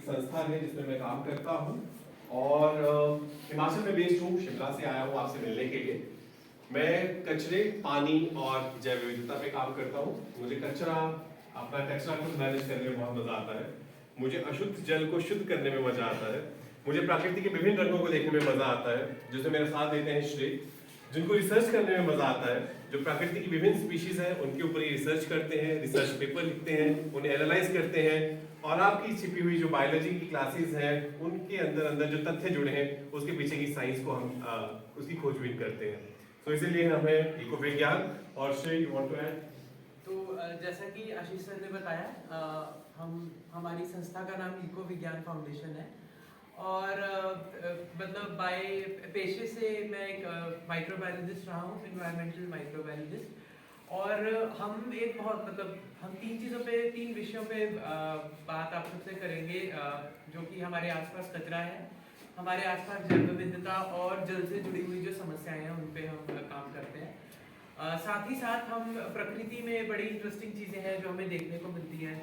संस्था है जिसमें मैं काम करता हूँ और हिमाचल में बेस्ड हूँ, शिमला से आया हूँ आपसे मिलने के लिए। मैं कचरे, पानी और जैव विविधता पे काम करता हूँ। मुझे अपना कचरा खुद मैनेज करने में बहुत मजा आता है। मुझे अशुद्ध जल को शुद्ध करने में मजा आता है। मुझे प्रकृति के विभिन्न रंगों को देखने में मजा आता है, जिसमें मेरा साथ देते हैं श्री, जिनको रिसर्च करने में मजा आता है। जो प्रकृति की विभिन्न स्पीशीज हैं उनके ऊपर ये रिसर्च करते हैं, रिसर्च पेपर लिखते हैं, उन्हें एनालाइज करते हैं और आपकी छिपी हुई जो बायोलॉजी की क्लासेस हैं उनके अंदर अंदर जो तथ्य जुड़े हैं उसके पीछे की साइंस को हम उसकी खोजबीन करते हैं। तो इसीलिए हमें इको विज्ञान। और Shri, you want to add? तो जैसा कि आशीष सर ने बताया, हमारी संस्था का नाम इको विज्ञान फाउंडेशन है और मतलब बाय पेशे से मैं एक माइक्रोबायोलॉजिस्ट रहा हूँ, एनवायरमेंटल माइक्रोबायोलॉजिस्ट। और हम एक बहुत हम तीन विषयों पे बात आप सबसे करेंगे, जो कि हमारे आसपास कचरा है, हमारे आसपास जैव विविधता और जल से जुड़ी हुई जो समस्याएं हैं उन पे हम काम करते हैं। साथ ही साथ हम प्रकृति में बड़ी इंटरेस्टिंग चीज़ें हैं जो हमें देखने को मिलती हैं,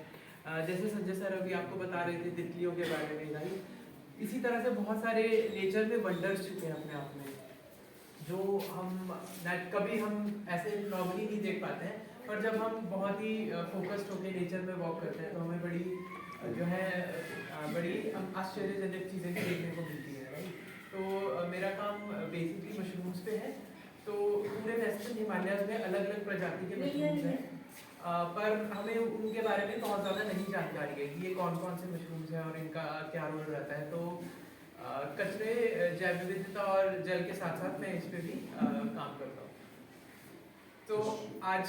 जैसे संजय सर अभी आपको बता रहे थे तितलियों के बारे में, राइट। इसी तरह से बहुत सारे नेचर में वंडर्स छुपे हैं अपने आप में, जो कभी हम ऐसे नॉर्मली नहीं देख पाते हैं, पर जब हम बहुत ही फोकस्ड होकर नेचर में वॉक करते हैं तो हमें बड़ी आश्चर्यजनक चीज़ें भी देखने को मिलती है, राइट। तो मेरा काम बेसिकली मशरूम्स पे है। तो पूरे वेस्टर्न हिमालय में अलग अलग प्रजाति के मशरूम्स हैं, पर हमें उनके बारे में बहुत ज़्यादा नहीं जानकारी है कि ये कौन कौन से मशरूम्स हैं और इनका क्या रोल रहता है। तो कचरे, जैव विविधता और जल के साथ साथ मैं इस पे भी काम करता हूँ। तो आज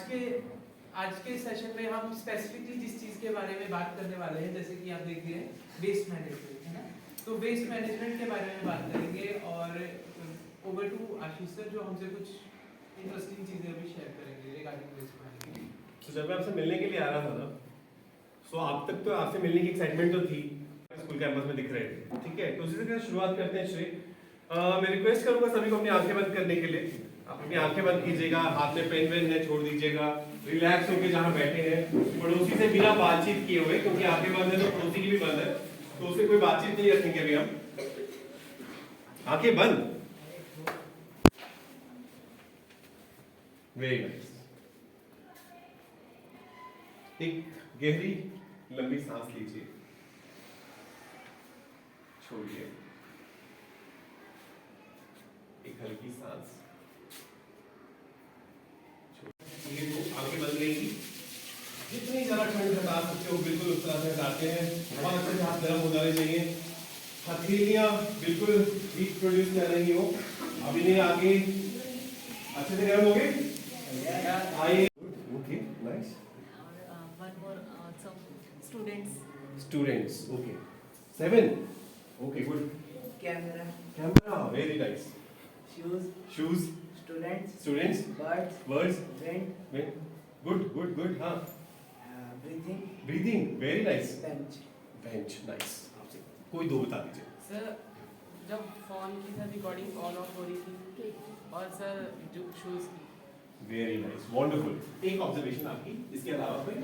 के सेशन में हम स्पेसिफिकली जिस चीज़ के बारे में बात करने वाले हैं, जैसे कि आप देख रहे हैं वेस्ट मैनेजमेंट, है ना। तो वेस्ट मैनेजमेंट के बारे में बात करेंगे और ओवर टू आशीष सर जो हमसे कुछ इंटरेस्टिंग चीज़ें अभी शेयर करेंगे रिगार्डिंग वेस्ट मैनेजमेंट। तो जब मैं आपसे मिलने के लिए आ रहा था ना, तो आप तक तो आपसे मिलने की एक्साइटमेंट तो थी, स्कूल कैंपस में दिख रहे थे, ठीक है। तो उसी से शुरुआत करते हैं श्री। मैं रिक्वेस्ट करूंगा सभी को अपनी आंखें बंद करने के लिए। आप अपनी आंखें बंद कीजिएगा, हाथ में पेन वेन है छोड़ दीजिएगा, रिलैक्स होकर जहाँ बैठे हैं पड़ोसी से बिना बातचीत किए हुए, क्योंकि आंखें बंद है तो पड़ोसी की भी बंद है, तो उससे कोई बातचीत नहीं रखेंगे अभी हम। आंखें बंद। Very nice. एक गहरी लंबी सांस लीजिए, छोड़िए, एक हल्की सांस छोड़िए। आंखें बंद रहेगी, जितनी ज्यादा ठंड हटा सकते हो बिल्कुल उस तरह से हटाते हैं। बहुत अच्छे से हाथ गर्म हो जाने चाहिए, हथेलियां बिल्कुल हीट प्रोड्यूस कर रही हो। अभी नहीं, आगे अच्छे से गर्म हो गए। आइए, okay, nice. One more, some students. Students, okay. 7. Okay, good. Camera, Camera, very nice. shoes, Shoes, students, birds, birds, wind, good, हाँ. breathing, Breathing, very nice. bench. Nice. आपसे कोई दो बता दीजिए. सर जब फोन की सर रिकॉर्डिंग ऑन ऑफ हो रही थी और सर जो शूज की। Very nice, wonderful. एक ऑब्जर्वेशन आपकी, इसके अलावा कोई?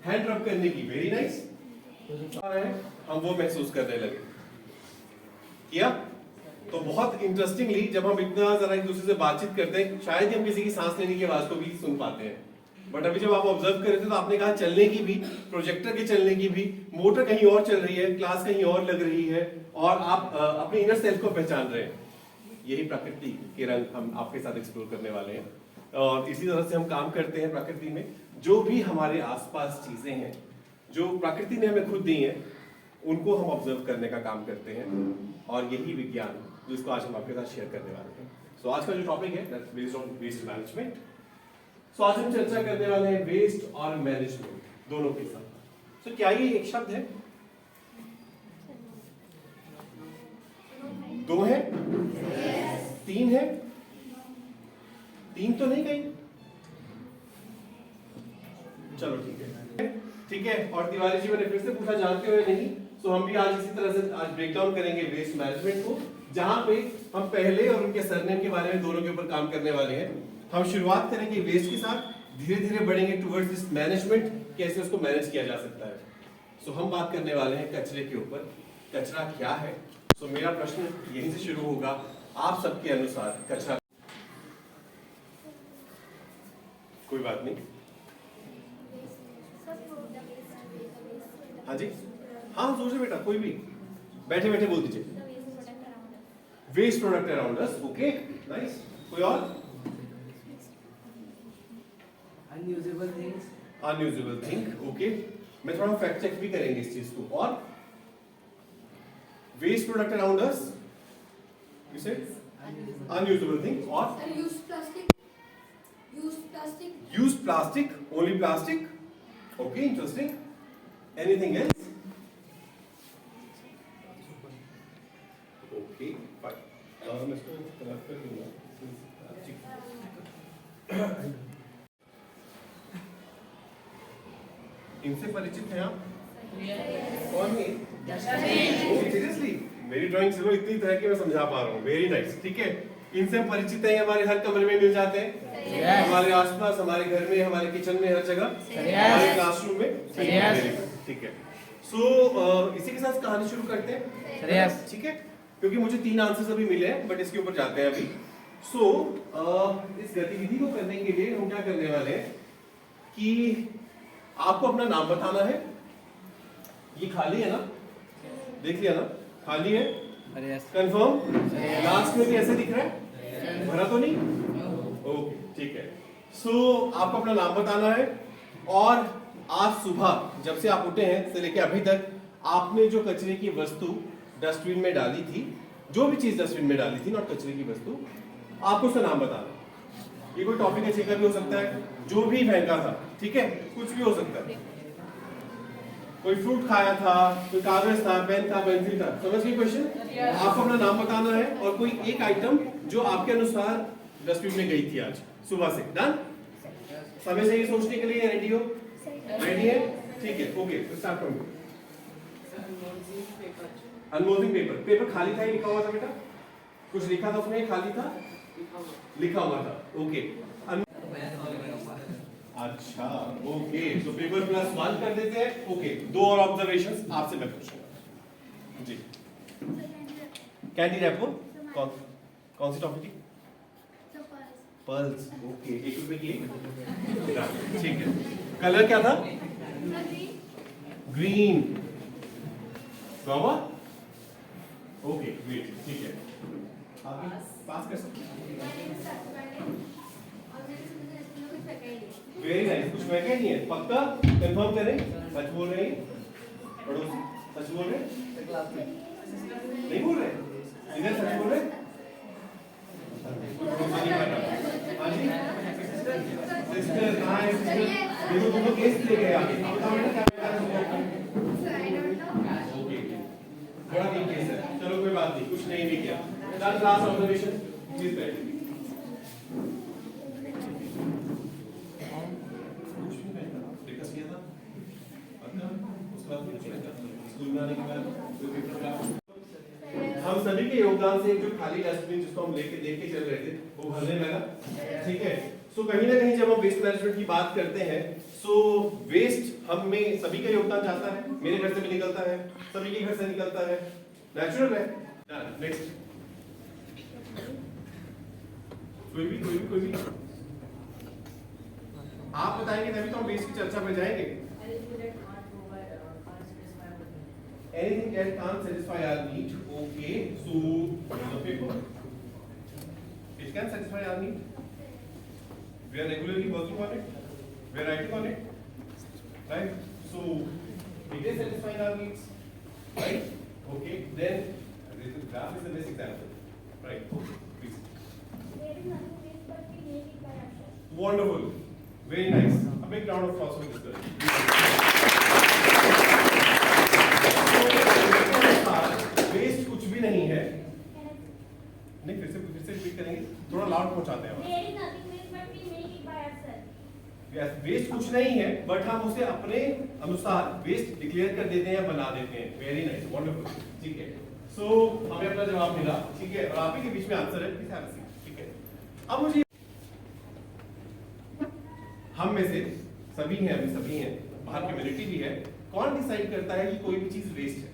हैंड रब करने की, वेरी नाइस. हम वो महसूस करने लगे, किया? तो बहुत इंटरेस्टिंगली जब हम इतना जरा एक दूसरे से बातचीत करते हैं, शायद ही हम किसी की सांस लेने की आवाज को भी सुन पाते हैं। बट अभी जब आप ऑब्जर्व कर रहे थे तो आपने कहा चलने की भी, प्रोजेक्टर के चलने की भी, मोटर कहीं और चल रही है, क्लास कहीं और लग रही है और आप अपने इनर सेल्फ को पहचान रहे हैं। यही प्रकृति के रंग हम आपके साथ एक्सप्लोर करने वाले हैं और इसी तरह से हम काम करते हैं प्रकृति में। जो भी हमारे आसपास चीजें हैं जो प्रकृति ने हमें खुद दी हैं, उनको हम ऑब्जर्व करने का काम करते हैं और यही विज्ञान जिसको आज हम आपके साथ शेयर करने वाले हैं। सो आज का जो टॉपिक है that's based on waste management. So आज हम चर्चा करने वाले हैं वेस्ट और मैनेजमेंट दोनों के साथ। सो क्या ये एक शब्द है? दो है? तीन है? तीन तो नहीं कहीं? चलो ठीक है। और तिवारी जी मैंने फिर से पूछा जानते हुए नहीं, तो हम भी आज इसी तरह से आज ब्रेक डाउन करेंगे वेस्ट मैनेजमेंट को, जहां पे हम पहले और उनके सरनेम के बारे में दोनों के ऊपर काम करने वाले हैं। हम शुरुआत करेंगे वेस्ट के साथ, धीरे धीरे बढ़ेंगे टुवर्ड्स दिस मैनेजमेंट, कैसे उसको मैनेज किया जा सकता है। सो हम बात करने वाले हैं कचरे के ऊपर। कचरा क्या है? सो मेरा प्रश्न यहीं से शुरू होगा। आप सबके अनुसार कचरा, कोई बात नहीं, हाँ जी, हाँ सोचिए बेटा, कोई भी बैठे बैठे बोल दीजिए। Waste product around us, okay nice. कोई और? Unusable things. Unusable thing, okay. मैं थोड़ा फैक्ट चेक भी करेंगे इस चीज को। और waste product around us, you said unusable thing. और Use plastic. Use plastic. Use plastic, only plastic, okay interesting. Anything else? Okay fine, मैं इसको कनेक्ट कर दूंगा। इनसे परिचित हैं आप? कौन है? सीरियसली मेरी ड्राइंग चलो इतनी तरह की मैं समझा पा रहा हूँ, वेरी नाइस, ठीक है। इनसे हम परिचित हैं, हमारे हर कमरे में मिल जाते हैं, हमारे आसपास, हमारे घर में, हमारे किचन में, हर जगह, हमारे क्लासरूम में, ठीक है। सो इसी के साथ कहानी शुरू करते हैं, ठीक है, क्योंकि मुझे 3 आंसर्स अभी मिले हैं, बट इसके ऊपर जाते हैं अभी। सो इस गतिविधि को करने के लिए हम क्या करने वाले हैं कि आपको अपना नाम बताना है। ये खाली है ना, देख लिया ना, खाली है, कंफर्म। लास्ट में भी ऐसे दिख रहा है, भरा तो नहीं? ओके ठीक है। सो आपको अपना नाम बताना है और आज सुबह जब से आप उठे हैं से लेके अभी तक आपने जो कचरे की वस्तु डस्टबिन में डाली थी, जो भी चीज डस्टबिन में डाली थी, नॉट कचरे की वस्तु, आपको उसका नाम बताना है। ये कोई टॉपिक है, छिका भी हो सकता है, जो भी फेंका था, ठीक है, कुछ भी हो सकता है। कोई फ्रूट खाया था, कोई कागज था, पेन था, पेंसिल था, समझ गए क्वेश्चन? आपको अपना नाम बताना है और कोई एक आइटम जो आपके अनुसार डस्टबिन में गई थी आज सुबह से। डन? समय से ये सोचने के लिए रेडी हो? रेडी है? ठीक है, ओके स्टार्ट फ्रॉम। अनमोल्डिंग पेपर, पेपर खाली था, लिखा हुआ था बेटा? कुछ लिखा था उसमें, खाली था, लिखा हुआ था, ओके। अच्छा ओके, तो पेपर +1 कर देते हैं, ओके। 2 और ऑब्जर्वेशंस आपसे मैं पूछूंगा जी। कैंडी रैपर कौन सी टॉपिक की? पर्ल्स, ओके, 1 रुपए की एक, ठीक है। कलर क्या था? ग्रीन, फ्लावर, ओके ग्रेट, ठीक है। आगे पास कर सकते हैं। वेरी नाइस, कुछ महंगा नहीं है, पक्का कंफर्म करें? सच बोल रहे हैं पड़ोसी? सच बोल रहे हैं? नहीं बोल रहे? इधर सच बोल रहे? हाँ जी सिस्टर, कहाँ है सिस्टर? देखो तुम लोग केस ले गए आगे, ओके बड़ा ठीक केस है, चलो कोई बात नहीं, कुछ नहीं भी किया। लास्ट ऑब्जर्वेशन प्लीज बैठिए। हम सभी के योगदान से जो खाली डस्टबिन जिसको हम लेके चल रहे थे वो भरने लगा, ठीक है। सो कहीं ना कहीं जब हम वेस्ट मैनेजमेंट की बात करते हैं, सो वेस्ट हम में सभी का योगदान जाता है, मेरे घर से भी निकलता है, सभी के घर से निकलता है, नेचुरल है। नेक्स्ट कोई भी आप बताएंगे तभी तो हम वेस्ट की चर्चा में जाएंगे। Anything that can't satisfy our need, okay, so the paper, it can satisfy our need. We are regularly working on it, we are writing on it, right? So it is satisfying our needs, right? Okay, then this graph is the best example, right? Please. Wonderful, very nice. A big round of applause for this girl. Waste कुछ भी नहीं है, नहीं फिर से repeat करेंगे, थोड़ा loud पहुंचाते हैं। वेस्ट कुछ नहीं है बट हम उसे अपने अनुसार वेस्ट डिक्लेयर कर देते हैं या बना देते हैं। वेरी नाइस, वंडरफुल, ठीक है। सो हमें अपना जवाब मिला, ठीक है, और आप ही के बीच में आंसर है, ठीक है। अब मुझे हम में से सभी हैं, अभी सभी हैं, बाहर कम्युनिटी भी है, कौन डिसाइड करता है कि कोई भी चीज वेस्ट है?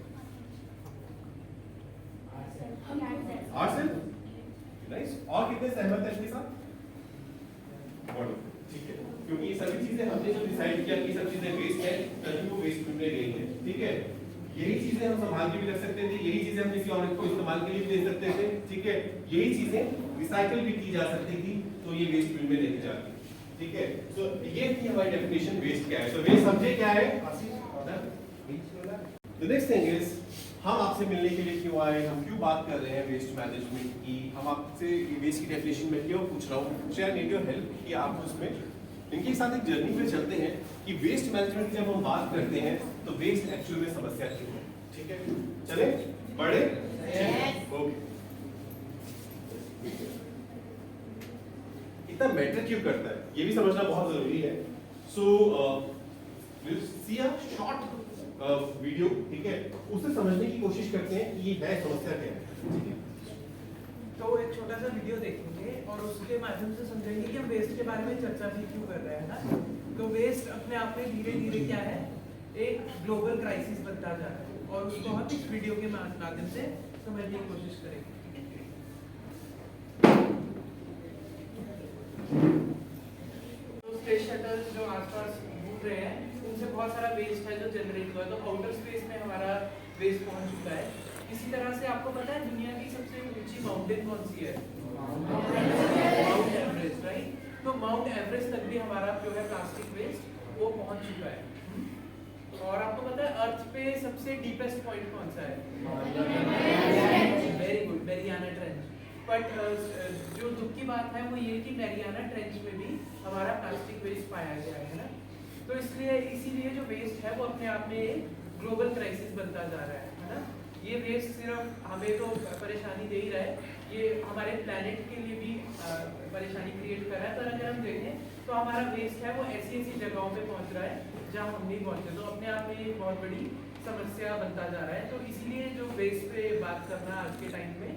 Ourselves? Nice. और कितने सहमत हैं इसके साथ? Wonderful. ठीक है, क्योंकि ये सभी चीजें हमने जो डिसाइड किया कि सब चीजें वेस्ट है, तभी वो वेस्ट में गई है। ठीक है, यही चीजें हम संभाल के भी रख सकते थे, यही चीजें हम किसी और को इस्तेमाल के लिए भी दे सकते थे। ठीक है, यही चीजें रिसाइकल भी की जा सकती थी, तो ये वेस्ट फील्ड में नहीं जाती। ठीक है, तो ये थी हमारी डेफिनेशन वेस्ट क्या है। तो वेस्ट समझे क्या है? द नेक्स्ट थिंग इज, हम आपसे मिलने के लिए क्यों आए, हम क्यों बात कर रहे हैं वेस्ट मैनेजमेंट की, हम आपसे वेस्ट की डेफिनेशन में क्यों पूछ रहा हूँ, शेयर नीड योर हेल्प कि आप उसमें इनके साथ एक जर्नी पे चलते हैं कि वेस्ट मैनेजमेंट की जब हम बात करते हैं तो वेस्ट एक्चुअल में समस्या क्यों है। ठीक है, चले बड़े ओके, इतना मैटर क्यों करता है ये भी समझना बहुत जरूरी है। So will see a short video, ठीक है, उसे समझने की कोशिश करते हैं कि ये है समस्या क्या है। ठीक है, तो एक छोटा सा वीडियो देखेंगे और उसके माध्यम से समझेंगे कि हम वेस्ट के बारे में चर्चा भी क्यों कर रहे हैं ना। तो वेस्ट अपने आप में धीरे धीरे क्या है, एक ग्लोबल क्राइसिस बनता जा रहा है और उसको हम इस वीडियो के माध्यम से समझने की कोशिश करेंगे। तो स्पेस शटल जो आसपास घूम रहे हैं उनसे बहुत सारा वेस्ट है जो जनरेट हुआ है, तो आउटर स्पेस में हमारा वेस्ट पहुंच चुका है। इसी तरह से आपको पता है दुनिया की सबसे ऊंची माउंटेन कौन सी है? Mount Everest, right. तो माउंट एवरेस्ट तक भी हमारा जो है प्लास्टिक वेस्ट वो पहुंच चुका है। और आपको पता है अर्थ पे सबसे डीपेस्ट पॉइंट कौन सा है? Very good, Mariana trench. But जो दुख की बात है वो ये कि मैरियाना ट्रेंच में भी हमारा प्लास्टिक वेस्ट पाया गया है ना। तो इसलिए इसीलिए जो वेस्ट है वो अपने आप में एक ग्लोबल क्राइसिस बनता जा रहा है ना। ये वेस्ट सिर्फ हमें तो परेशानी दे ही रहा है, ये हमारे प्लैनेट के लिए भी परेशानी क्रिएट कर रहा है। पर अगर हम देखें तो हमारा वेस्ट है वो ऐसी ऐसी जगहों पे पहुंच रहा है जहां हम नहीं पहुंचे, तो अपने आप में एक बहुत बड़ी समस्या बनता जा रहा है। तो इसीलिए जो वेस्ट पे बात करना आज के टाइम में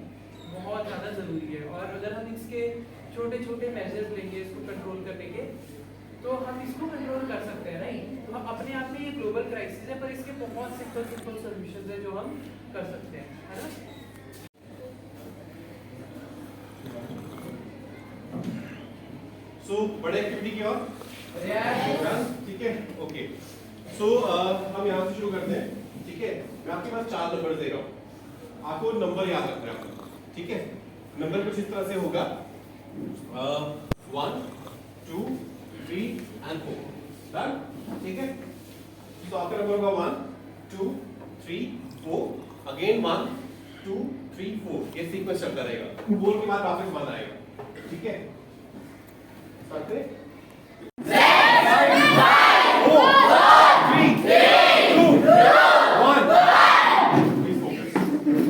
बहुत ज़्यादा ज़रूरी है। और अगर हम इसके छोटे छोटे मेजर्स लेंगे इसको कंट्रोल करने के, तो हम इसको कंट्रोल कर सकते हैं, राइट। तो हम अपने आप में ये ग्लोबल क्राइसिस है, पर इसके बहुत सिंपल सॉल्यूशंस है जो हम कर सकते हैं, है ना। सो बड़े एक्टिविटी की और ठीक है, ओके। सो हम यहाँ से शुरू करते हैं। ठीक है, मैं आपके पास 4 नंबर दे रहा हूँ, आपको नंबर याद रखना है। ठीक है, नंबर कुछ इस तरह से होगा 1 2 3 and 4, डन। ठीक है, तो आपका नंबर होगा 1 2 3 4, अगेन 1 2 3 4, ये सीक्वेंस चलता रहेगा, 4 के बाद वापस 1 आएगा। ठीक है, स्टार्ट करें। 4 3 2 1, please focus.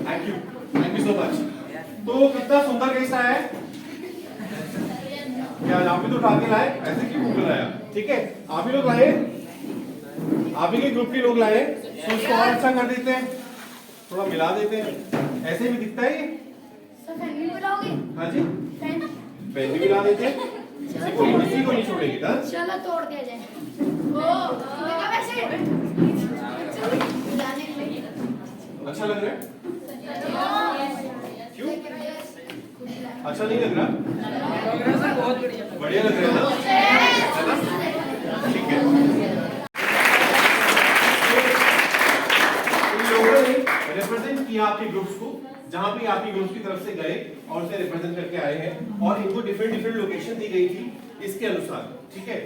Thank you so much. तो कितना सुंदर कैसा है, क्या आप भी तो उठा के लाए, ऐसे क्यों घूम रहा है? ठीक है, आप ही लोग लाए, आप ही के ग्रुप के लोग लाए, तो उसको और अच्छा कर देते हैं, थोड़ा मिला देते हैं, ऐसे भी दिखता है ये। सर पेन भी मिलाओगे? हाँ जी, पेन भी मिला देते हैं, किसी को नहीं छोड़ेगी ना। चलो तोड़ दिया जाए। ओ वैसे अच्छा लग रहा है? क्यों अच्छा नहीं लग रहा? बहुत बढ़िया लग रहा है ना? ठीक है, इन लोगों ने रिप्रेजेंट किया आपके ग्रुप्स को, जहां भी आपके ग्रुप्स की तरफ से गए और उसे रिप्रेजेंट करके आए हैं, और इनको डिफरेंट लोकेशन दी गई थी इसके अनुसार। ठीक है,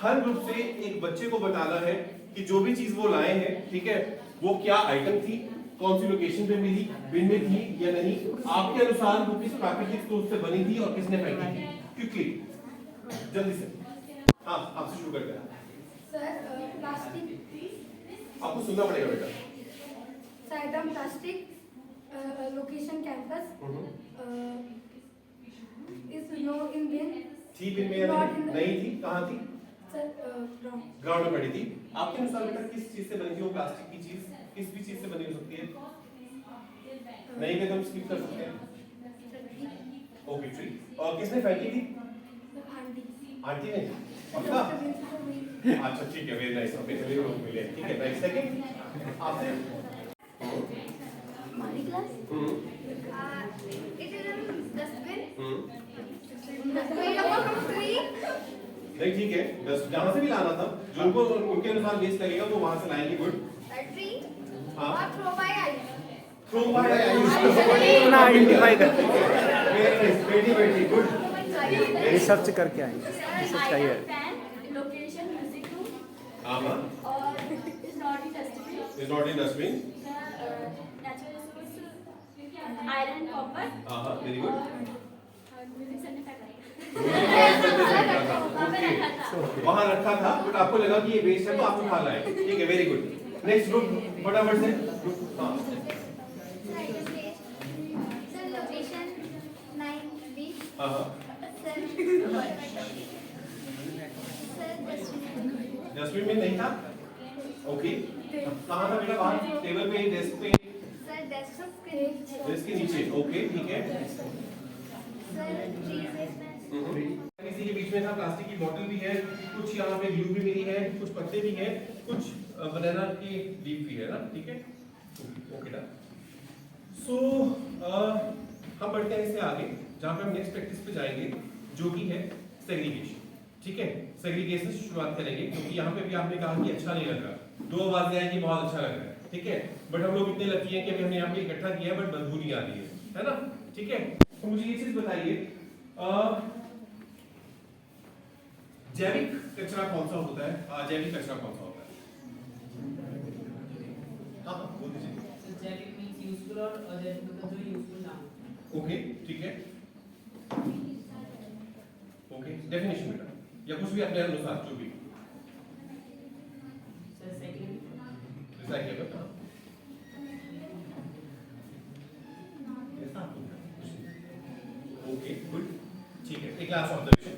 हर ग्रुप से एक बच्चे को बताना है कि जो भी चीज वो लाए हैं, ठीक है, वो क्या आइटम थी, कौन सी लोकेशन पे मिली, बिन में थी या नहीं, आपके अनुसार वो किस प्राकृतिक स्रोत से बनी थी और किसने फेंकी थी। क्विकली, जल्दी से। हाँ, आपसे शुरू करते हैं। सर प्लास्टिक, आपको सुनना पड़ेगा बेटा। साइडम plastic, location campus, is no in bin. थी बिन में या नहीं थी? कहाँ थी? सर ग्राउंड में पड़ी थी। आपके अनुसार बेटा किस चीज से बनी थी वो प्लास्टिक की चीज? किस भी चीज से बनी हो सकती है? नहीं में हम स्किप कर सकते हैं। Okay, tree. और किसने फेंकी थी? आंटी। आंटी ने? पक्का? अच्छा ठीक है, वेरी नाइस। ओके चलिए वो मिले, ठीक है। नेक्स्ट सेकंड आपसे हमारी class it is a dustbin made up of tree नहीं ठीक है, बस जहाँ से भी लाना था जो उनको उनके अनुसार वेस्ट लगेगा वो वहाँ से लाएंगे। गुड। a tree हाँ। or throw by ice throw by अपना आइडेंटिफाई कर बेटी बेटी गुड। रिसर्च करके आए रिसर्च का ये location music room हाँ हाँ or is not in dustbin is not in dustbin. natural resource iron copper हाँ हाँ वेरी गुड। music center पे वहाँ रखा था बट आपको लगा कि ये वेस्ट है तो आप उठा लाए, ठीक है वेरी गुड। नेक्स्ट ग्रुप फटाफट से हाँ sir location 9B हाँ हाँ sir डस्टबिन में नहीं था। ओके कहाँ था बेटा? बाहर टेबल पे, डेस्क पे, sir desk के नीचे डेस्क के नीचे। ओके ठीक है। sir trees किसी के बीच में था, प्लास्टिक की बोतल भी है, कुछ यहाँ पे ग्लू भी मिली है, कुछ पत्ते भी हैं, कुछ बनाना की लीफ भी है ना, ठीक है। Okay done. सो हम बढ़ते हैं इससे आगे जहाँ पे हम नेक्स्ट प्रैक्टिस पे जाएंगे जो कि है सेग्रीगेशन, ठीक है। सेग्रीगेशन से शुरुआत करेंगे क्योंकि यहाँ पे भी आपने कहा कि अच्छा नहीं लग रहा, 2 आवाजें आई कि बहुत अच्छा लग रहा है, ठीक है। बट हम लोग इतने लकी हैं कि हमने यहाँ पे इकट्ठा किया बट बदबू नहीं आ रही है ना, ठीक है। तो मुझे ये चीज बताइए जैविक कचरा कौन सा होता है? जैविक कचरा कौन सा होता है? हाँ हाँ बोल दीजिए। जैविक मींस यूजफुल और अजैविक मतलब जो यूजफुल ना हो। ओके ठीक है। ओके डेफिनेशन बेटा या कुछ भी अपने अनुसार जो भी sir second recyclable. Okay good ठीक है। एक लास्ट ऑब्जर्वेशन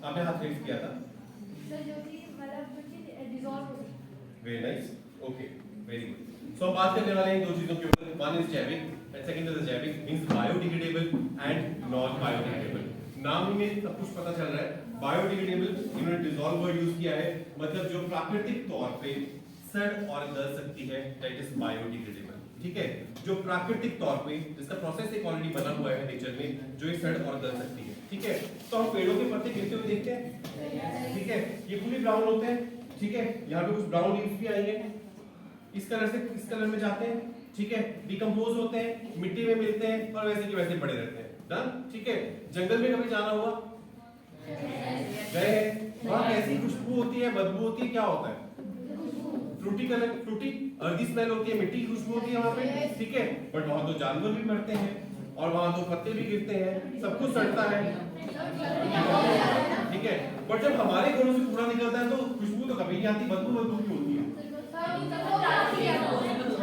आपने हाथ रेज किया था। सर जो कि मतलब कुछ डिसॉल्व हो गई। Very nice okay very good. So हम बात करने वाले हैं 2 चीजों के ऊपर, वन इज जैविक एंड सेकंड इज जैविक means biodegradable and non biodegradable. नाम में सब कुछ पता चल रहा है। बायोडिग्रेडेबल इन्होंने डिसॉल्व वर्ड यूज किया है, मतलब जो प्राकृतिक तौर पे सड़ और गल सकती है दैट इज बायोडिग्रेडेबल, ठीक है। जो प्राकृतिक तौर पे जिसका प्रोसेस एक ऑलरेडी बना हुआ है नेचर में जो ये सड़ और गल सकती है, ठीक है। तो हम पेड़ों के पत्ते गिरते हुए देखते हैं, ठीक है, ये पूरी ब्राउन होते हैं, ठीक है। यहाँ पे कुछ ब्राउन लीव्स भी आई है, इस कलर से इस कलर में जाते हैं, ठीक है, डिकम्पोज होते हैं, मिट्टी में मिलते हैं और वैसे के वैसे पड़े रहते हैं। डन, ठीक है। जंगल में कभी जाना हुआ? गए? वहाँ कैसी खुशबू होती है, बदबू होती है, क्या होता है? Fruity colour, fruity earthy smell होती है, मिट्टी की खुशबू होती है वहाँ पे, ठीक है। बट वहाँ तो जानवर भी मरते हैं और वहाँ तो पत्ते भी गिरते हैं, सब कुछ सड़ता है, ठीक है। बट जब हमारे घरों से कूड़ा निकलता है तो खुशबू तो कभी नहीं आती, बदबू बदबू की होती है,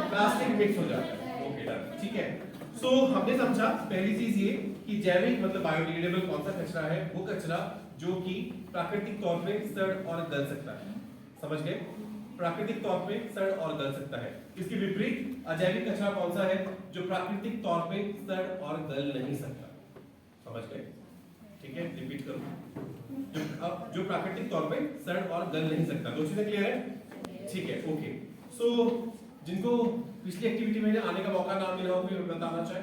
प्लास्टिक मिक्स हो जाता है। ओके डन, ठीक है। सो हमने समझा पहली चीज ये कि जैविक मतलब बायोडिग्रेडेबल कौन सा कचरा है, वो कचरा जो कि प्राकृतिक तौर पे सड़ और गल सकता है, समझ गए। प्राकृतिक तौर पे सड़ और गल सकता है। इसके विपरीत अजैविक कचरा कौन सा है जो प्राकृतिक तौर पे सड़ और गल नहीं सकता, समझ गए, ठीक है। रिपीट करो, अब जो प्राकृतिक तौर पे सड़ और गल नहीं सकता, 2 चीजें क्लियर है, ठीक है। ओके सो जिनको पिछली एक्टिविटी में आने का मौका ना मिला हो कोई बताना चाहे?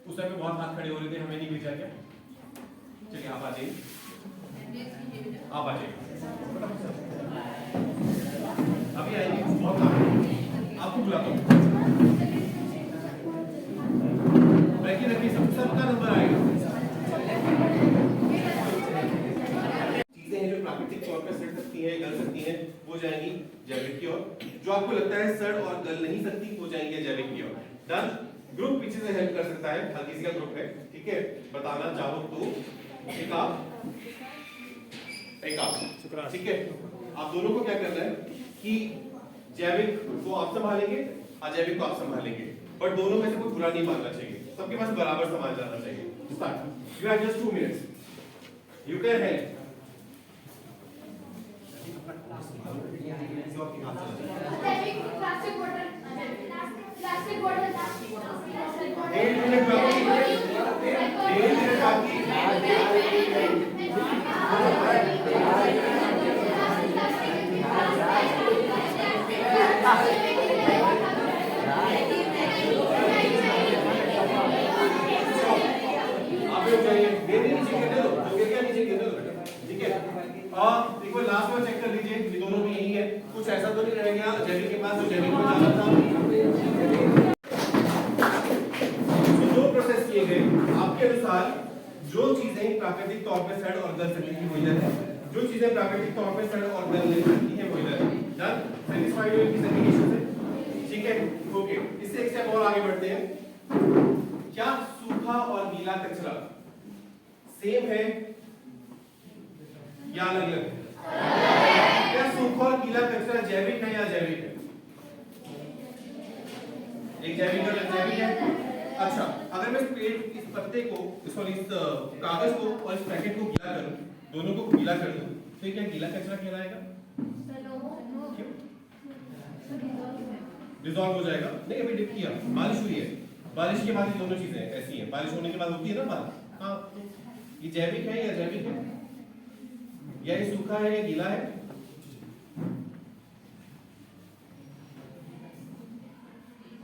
उस टाइम पे बहुत हाथ खड़े हो रहे थे, हमें नहीं भेजा क्या? चलिए आप आ जाइए, आप आ जाइए, अभी आएंगे, बहुत काम है, आपको बुलाता हूँ। रखिए सबका नंबर आएगा। चीजें हैं जो प्राकृतिक तौर पर सड़ सकती हैं, गल सकती हैं, वो जाएंगी जैविक की ओर। जो आपको लगता है सड़ और गल नहीं सकती वो जाएंगे जैविक की ओर। डन। ग्रुप पीछे से हेल्प कर सकता है, हर किसी का ग्रुप है, ठीक है। बताना चाहो तो एक आप, ठीक है। आप दोनों को क्या करना है कि जैविक को आप संभालेंगे, अजैविक को आप संभालेंगे, बट दोनों में से कोई बुरा नहीं मानना चाहिए, सबके पास बराबर संभाल जाना चाहिए। Start. You have just 2 minutes, you can help. Plastic बोतल, प्लास्टिक बोतल, 1 मिनट बाकी, 1 मिनट बाकी। एक बार लास्ट में चेक कर लीजिए, ये दोनों भी यही है, कुछ ऐसा तो नहीं रह गया जैविक के पास जो जैविक में जाना था। तो जो प्रोसेस किए गए आपके अनुसार, जो चीजें प्राकृतिक तौर पे सड़ और गल सकती थी वो इधर है, जो चीजें प्राकृतिक तौर पे सड़ और गल नहीं सकती है वो इधर है। डन, सैटिस्फाइड हो इस एप्लीकेशन से? ठीक है, ओके। इससे एक स्टेप और आगे बढ़ते हैं। क्या सूखा और गीला कचरा सेम है या अलग अलग है? क्या सूखा और गीला कचरा जैविक है या अजैविक है? एक जैविक और अजैविक है। अच्छा, अगर मैं इस पत्ते को, सॉरी इस कागज को और इस पैकेट को गीला करूं, दोनों को गीला कर दूं, तो क्या गीला कचरा कहलाएगा? क्यों? डिसॉल्व हो जाएगा। नहीं, अभी डिप किया, बारिश हुई है, बारिश के बाद ये दोनों चीजें ऐसी हैं, बारिश होने के बाद होती है ना बारिश। हाँ, ये जैविक है या अजैविक है? या ये सूखा है या गीला है?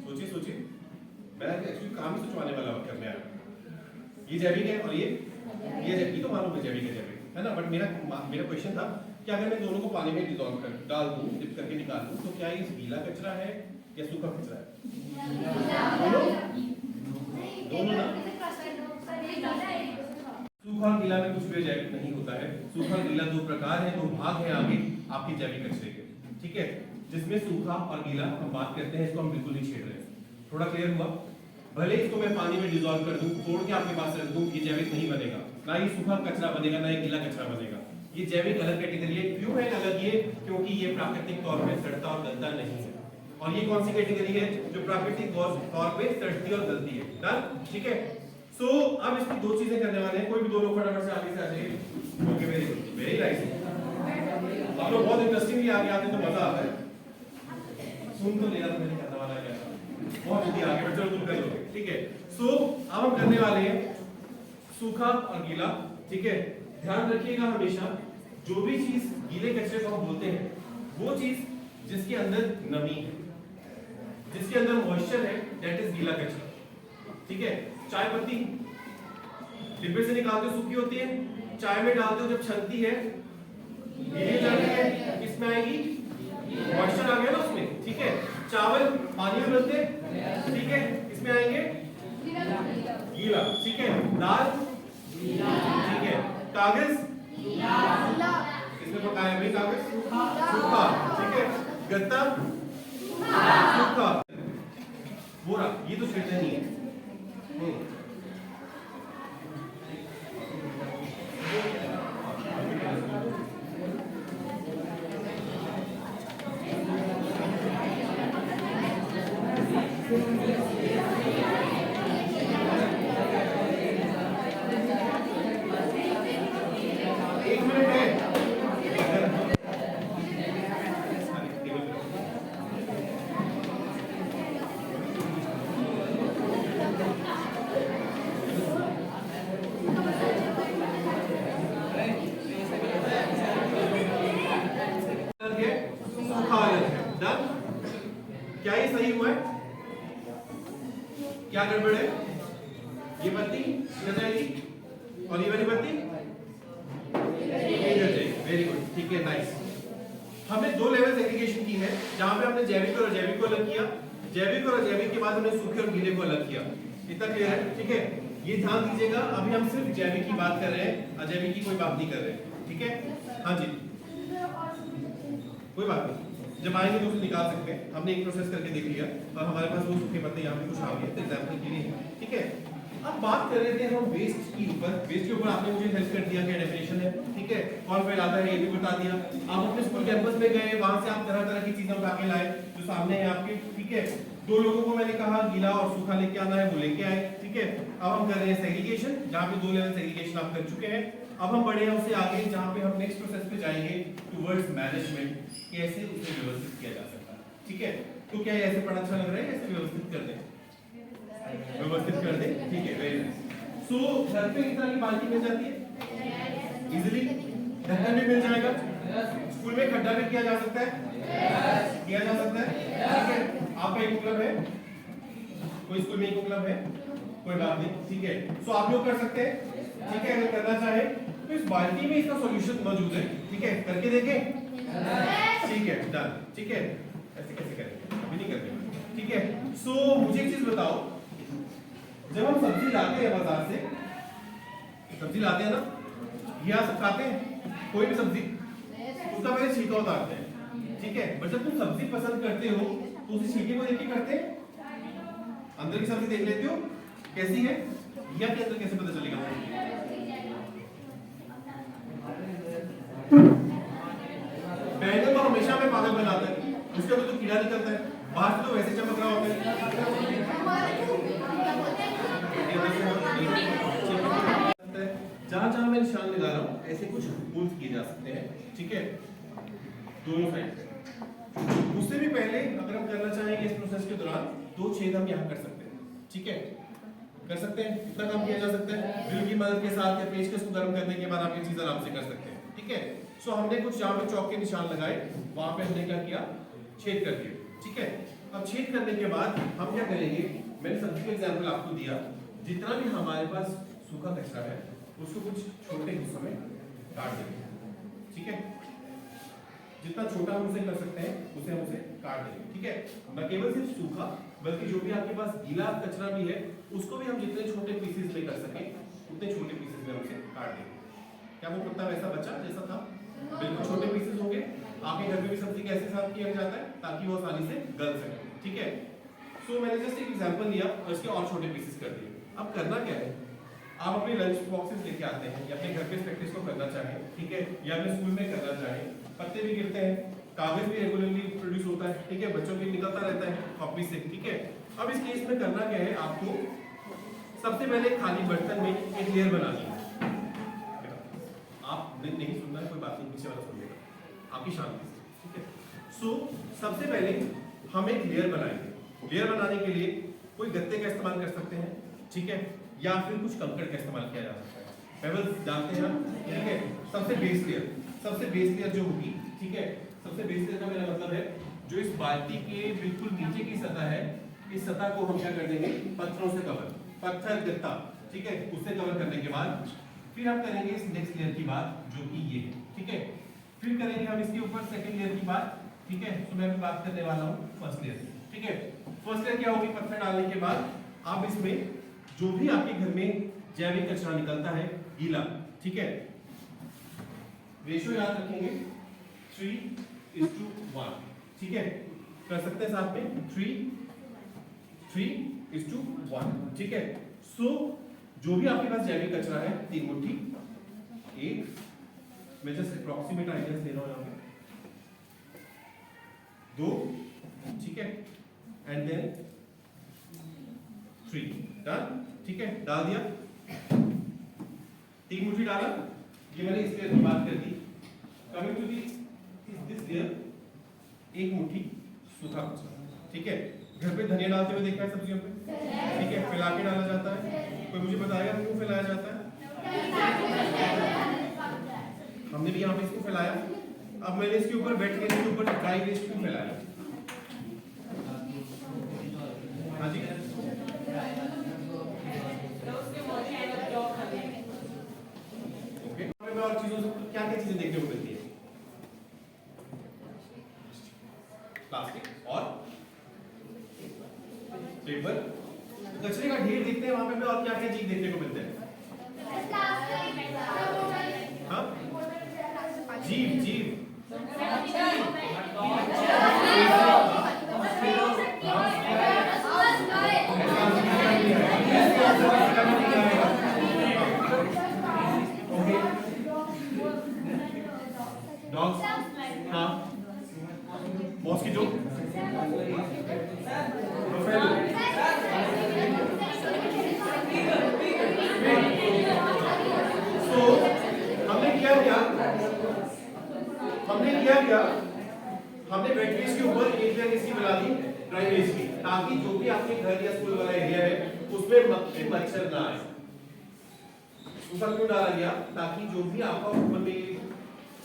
सोचिए सोचिए, मैं एक्चुअली काम ही सोचवाने वाला करने आया। ये जैविक है और ये जैविक, तो मालूम है जैविक है ना, बट मेरा क्वेश्चन था कि अगर मैं दोनों को पानी में डिसॉल्व कर डाल दूं, डिप करके निकाल दूं, तो क्या ये गीला कचरा है या सूखा कचरा है? दोनों ना। सूखा और गीला में कुछ भी जैविक नहीं होता है। सूखा और गीला दो प्रकार है, दो भाग है आगे आपके जैविक कचरे के, ठीक है, जिसमें सूखा और गीला हम बात करते हैं, इसको हम बिल्कुल नहीं छेड़ रहे हैं। थोड़ा क्लियर हुआ? भले इसको मैं पानी में डिसॉल्व कर दूं, तोड़ के आपके पास रख दूं, ये जैविक नहीं बनेगा, ना ये सूखा कचरा बनेगा, ना ये गीला कचरा बनेगा। ये जैविक अलग कैटेगरी है। क्यों है अलग ये? क्योंकि ये प्राकृतिक तौर पे सड़ता और गलता नहीं है। और ये कौन सी कैटेगरी है? जो प्राकृतिक तौर पे सड़ती और गलती है। डन, ठीक है। सो अब इसकी दो चीजें करने वाले हैं, कोई भी दो लोग फटाफट से आगे से आ जाइए। Okay, very good, very nice. आप लोग बहुत इंटरेस्टिंगली आगे आते तो मजा आता है। सुन तो लेना, तो मैंने करने वाला क्या था, बहुत जल्दी आगे बढ़, चलो तुम कर लोगे, ठीक है। सो अब हम करने वाले हैं सूखा और गीला, ठीक है। ध्यान रखिएगा हमेशा, जो भी चीज गीले कचरे को हम बोलते हैं, वो चीज जिसके अंदर नमी है, जिसके अंदर मॉइस्चर है, दैट इज गीला कचरा, ठीक है। चाय पत्ती डिब्बे से निकालते हो सूखी होती है, चाय में डालते हो जब छलती है गीली हो जाती है, किसमें आएगी? मॉइस्चर आ गया ना उसमें, ठीक है। चावल पानी में बनते, ठीक है, इसमें आएंगे गीला, ठीक है। दाल, ठीक है। कागज, इसमें पकाया भाई कागज, सूखा, ठीक है। गत्ता, सूखा। बोरा, ये तो छेड़ते नहीं है। एक मिनट है। क्या ये सही हुआ है? क्या गड़बड़ है? ये पत्ती इधर जाएगी और ये वाली पत्ती इधर जाएगी। वेरी गुड, ठीक है, नाइस। हमने दो लेवल सेग्रीगेशन की है, जहां पे हमने जैविक और अजैविक को अलग किया, जैविक और अजैविक के बाद हमने सूखे और गीले को अलग किया। इतना क्लियर है? ठीक है, ये ध्यान दीजिएगा, अभी हम सिर्फ जैविक की बात कर रहे हैं, अजैविक की कोई बात नहीं कर रहे, ठीक है। हाँ जी, कोई बात नहीं, जब आएंगे तो उसे निकाल सकते हैं। हमने एक प्रोसेस करके देख लिया और हमारे पास वो सूखे पत्ते यहाँ पे कुछ आ गए एग्जाम्पल के लिए, ठीक है। अब बात कर रहे थे हम वेस्ट की ऊपर। वेस्ट के ऊपर आपने मुझे हेल्प कर दिया, क्या डेफिनेशन है, ठीक है, कौन फैलाता है ये भी बता दिया। आप अपने स्कूल कैंपस में गए, वहां से आप तरह तरह की चीजें उठा के लाए जो सामने है आपके, ठीक है। दो लोगों को मैंने कहा गीला और सूखा लेके आना है, वो लेके आए, ठीक है। अब हम कर रहे हैं सेग्रीगेशन, जहाँ पे दो लेवल सेग्रीगेशन आप कर चुके हैं। अब हम बढ़े हैं उससे आगे, जहाँ पे हम नेक्स्ट प्रोसेस पे जाएंगे टुवर्ड्स मैनेजमेंट, कैसे उसे व्यवस्थित किया जा सकता है, ठीक है। तो क्या ऐसे पढ़ना अच्छा लग रहा है? कैसे व्यवस्थित कर दें? व्यवस्थित कर दें, ठीक है, वेरी नाइस। सो घर पे इस तरह की बाल्टी मिल जाती है इजीली, ढक्कन भी मिल जाएगा, स्कूल में खड्डा भी किया जा सकता है, किया जा सकता है, ठीक है। आपका एक क्लब है, कोई स्कूल में एक क्लब है, कोई बात नहीं, ठीक है। सो आप लोग कर सकते हैं, ठीक है। अगर करना चाहे तो इस बाल्टी में इसका सॉल्यूशन मौजूद है, ठीक है, करके देखें, ठीक है, डन, ठीक है, ऐसे कैसे करेंगे, अभी नहीं करेंगे, ठीक है। सो मुझे एक चीज बताओ, जब हम सब्जी लाते हैं बाजार से, सब्जी लाते हैं ना, ये आप सब खाते हैं, कोई भी सब्जी, उसका पहले छिलका उतारते हैं, ठीक है, बट जब तुम सब्जी पसंद करते हो तो उसी छिलके को देख के करते हैं, अंदर की सब्जी देख लेते हो कैसी है, या के अंदर कैसे पता चलेगा? बैंगन तो हमेशा में पागल बनाता है, उसके अंदर तो कीड़ा निकलता है, बाहर से तो वैसे चमक रहा होता है, जहां जहां मैं निशान लगा रहा हूं ऐसे कुछ होल्स किए जा सकते हैं, ठीक है, दोनों साइड से। उससे भी पहले अगर हम करना चाहेंगे इस प्रोसेस के दौरान, 2 छेद हम यहाँ कर सकते हैं, ठीक है, कर सकते हैं, इतना काम किया जा सकता है, ड्रिल की मदद के साथ या पेचकस को गर्म करने के बाद आप ये चीज आराम से कर सकते हैं, ठीक है। सो हमने कुछ जहाँ पे चौक के निशान लगाए, वहां पे हमने क्या किया, छेद कर दिए, ठीक है। अब छेद करने के बाद हम क्या करेंगे, मैंने सब्जी का एग्जाम्पल आपको दिया, जितना भी हमारे पास सूखा कचरा है उसको कुछ छोटे हिस्सों में काट देंगे, ठीक है, जितना छोटा हम उसे कर सकते हैं उसे हम उसे काट देंगे, ठीक है। न केवल सिर्फ सूखा, बल्कि जो भी आपके पास गीला कचरा भी है उसको भी हम जितने छोटे पीसेस में कर सके उतने छोटे पीसेस में उसे काट देंगे। क्या वो कुत्ता वैसा बचा जैसा था? बिल्कुल छोटे पीसेस होंगे। आपके घर में भी सब्जी कैसे साफ किया जाता है ताकि वो आसानी से गल सके, ठीक है। सो मैंने जस्ट एक एग्जांपल लिया और इसके और छोटे पीसेस कर दिए। अब करना क्या है, आप अपने लंच बॉक्सेस लेके आते हैं या अपने घर पे इस प्रैक्टिस को करना चाहें, ठीक है, या अपने स्कूल में करना चाहें, पत्ते भी गिरते हैं, कागज भी रेगुलरली प्रोड्यूस होता है, ठीक है, बच्चों के लिए निकलता रहता है कॉपी से, ठीक है। अब इस केस में करना क्या है, आपको सबसे पहले खाली बर्तन में एक लेयर बनानी है। आप नहीं सुनना है, कोई बात नहीं, पीछे वाला सुन लेगा, आपकी शांति से, ठीक है। सो सबसे पहले हम एक लेयर बनाएंगे। लेयर बनाने के लिए कोई गत्ते का इस्तेमाल कर सकते हैं, ठीक है, या फिर कुछ कंकड़ का इस्तेमाल किया जा सकता है। पेबल्स डालते हैं, ठीक है। सबसे बेस लेयर जो होगी, ठीक है, सबसे बेस लेयर का मेरा मतलब है जो इस बाल्टी के बिल्कुल नीचे की सतह है, इस सतह को हम क्या कर देंगे, पत्थरों से कवर, पत्थर गत्ता, ठीक है, उससे कवर करने के बाद फिर हम करेंगे इस नेक्स्ट लेयर की बात जो कि ये है, ठीक है। फिर करेंगे हम इसके ऊपर सेकंड लेयर की बात, ठीक है। तो मैं भी बात करने वाला हूँ फर्स्ट लेयर, ठीक है। फर्स्ट लेयर क्या होगी, पत्थर डालने के बाद आप इसमें जो भी आपके घर में जैविक कचरा निकलता है गीला, ठीक है, रेशो याद रखेंगे 3:1, ठीक है, कर सकते हैं साथ में 3:1, ठीक है। सो जो भी आपके पास जैविक कचरा है 3 मुट्ठी, एक, मैं जस्ट अप्रॉक्सीमेट आइडियाज दे रहा हूं यहाँ पे, 2, ठीक है, एंड देन 3, डन, ठीक है, डाल दिया, 3 मुट्ठी डाला, ये मैंने इस लेयर की बात कर दी। कमिंग टू दिस लेयर, 1 मुट्ठी सूखा कचरा, ठीक है। घर पे धनिया डालते हुए देखा है सब्जियों पे, ठीक है, फैला के डाला जाता है, कोई मुझे बताएगा क्यों फैलाया जाता है? हमने भी यहाँ पे इसको फैलाया। अब मैंने इसके ऊपर वेट वेस्ट के ऊपर ड्राई वेस्ट क्यों फैलाया? हाँ जी, ओके, और चीजों से क्या क्या चीजें देखने को मिलती है? प्लास्टिक और पेपर, कचरे का ढेर देखते हैं वहां पे, और क्या क्या चीज देखने को मिलते हैं? हाँ, जीव डॉग्स, हाँ, मॉस्किटो, हमने वेट वेस्ट के ऊपर एक लेयर इसकी बना दी ड्राई वेस्ट की, ताकि जो भी आपके घर या स्कूल वाला एरिया है उसमें मक्खी मच्छर ना आए। ऊपर क्यों डाला गया? ताकि जो भी आपका ऊपर में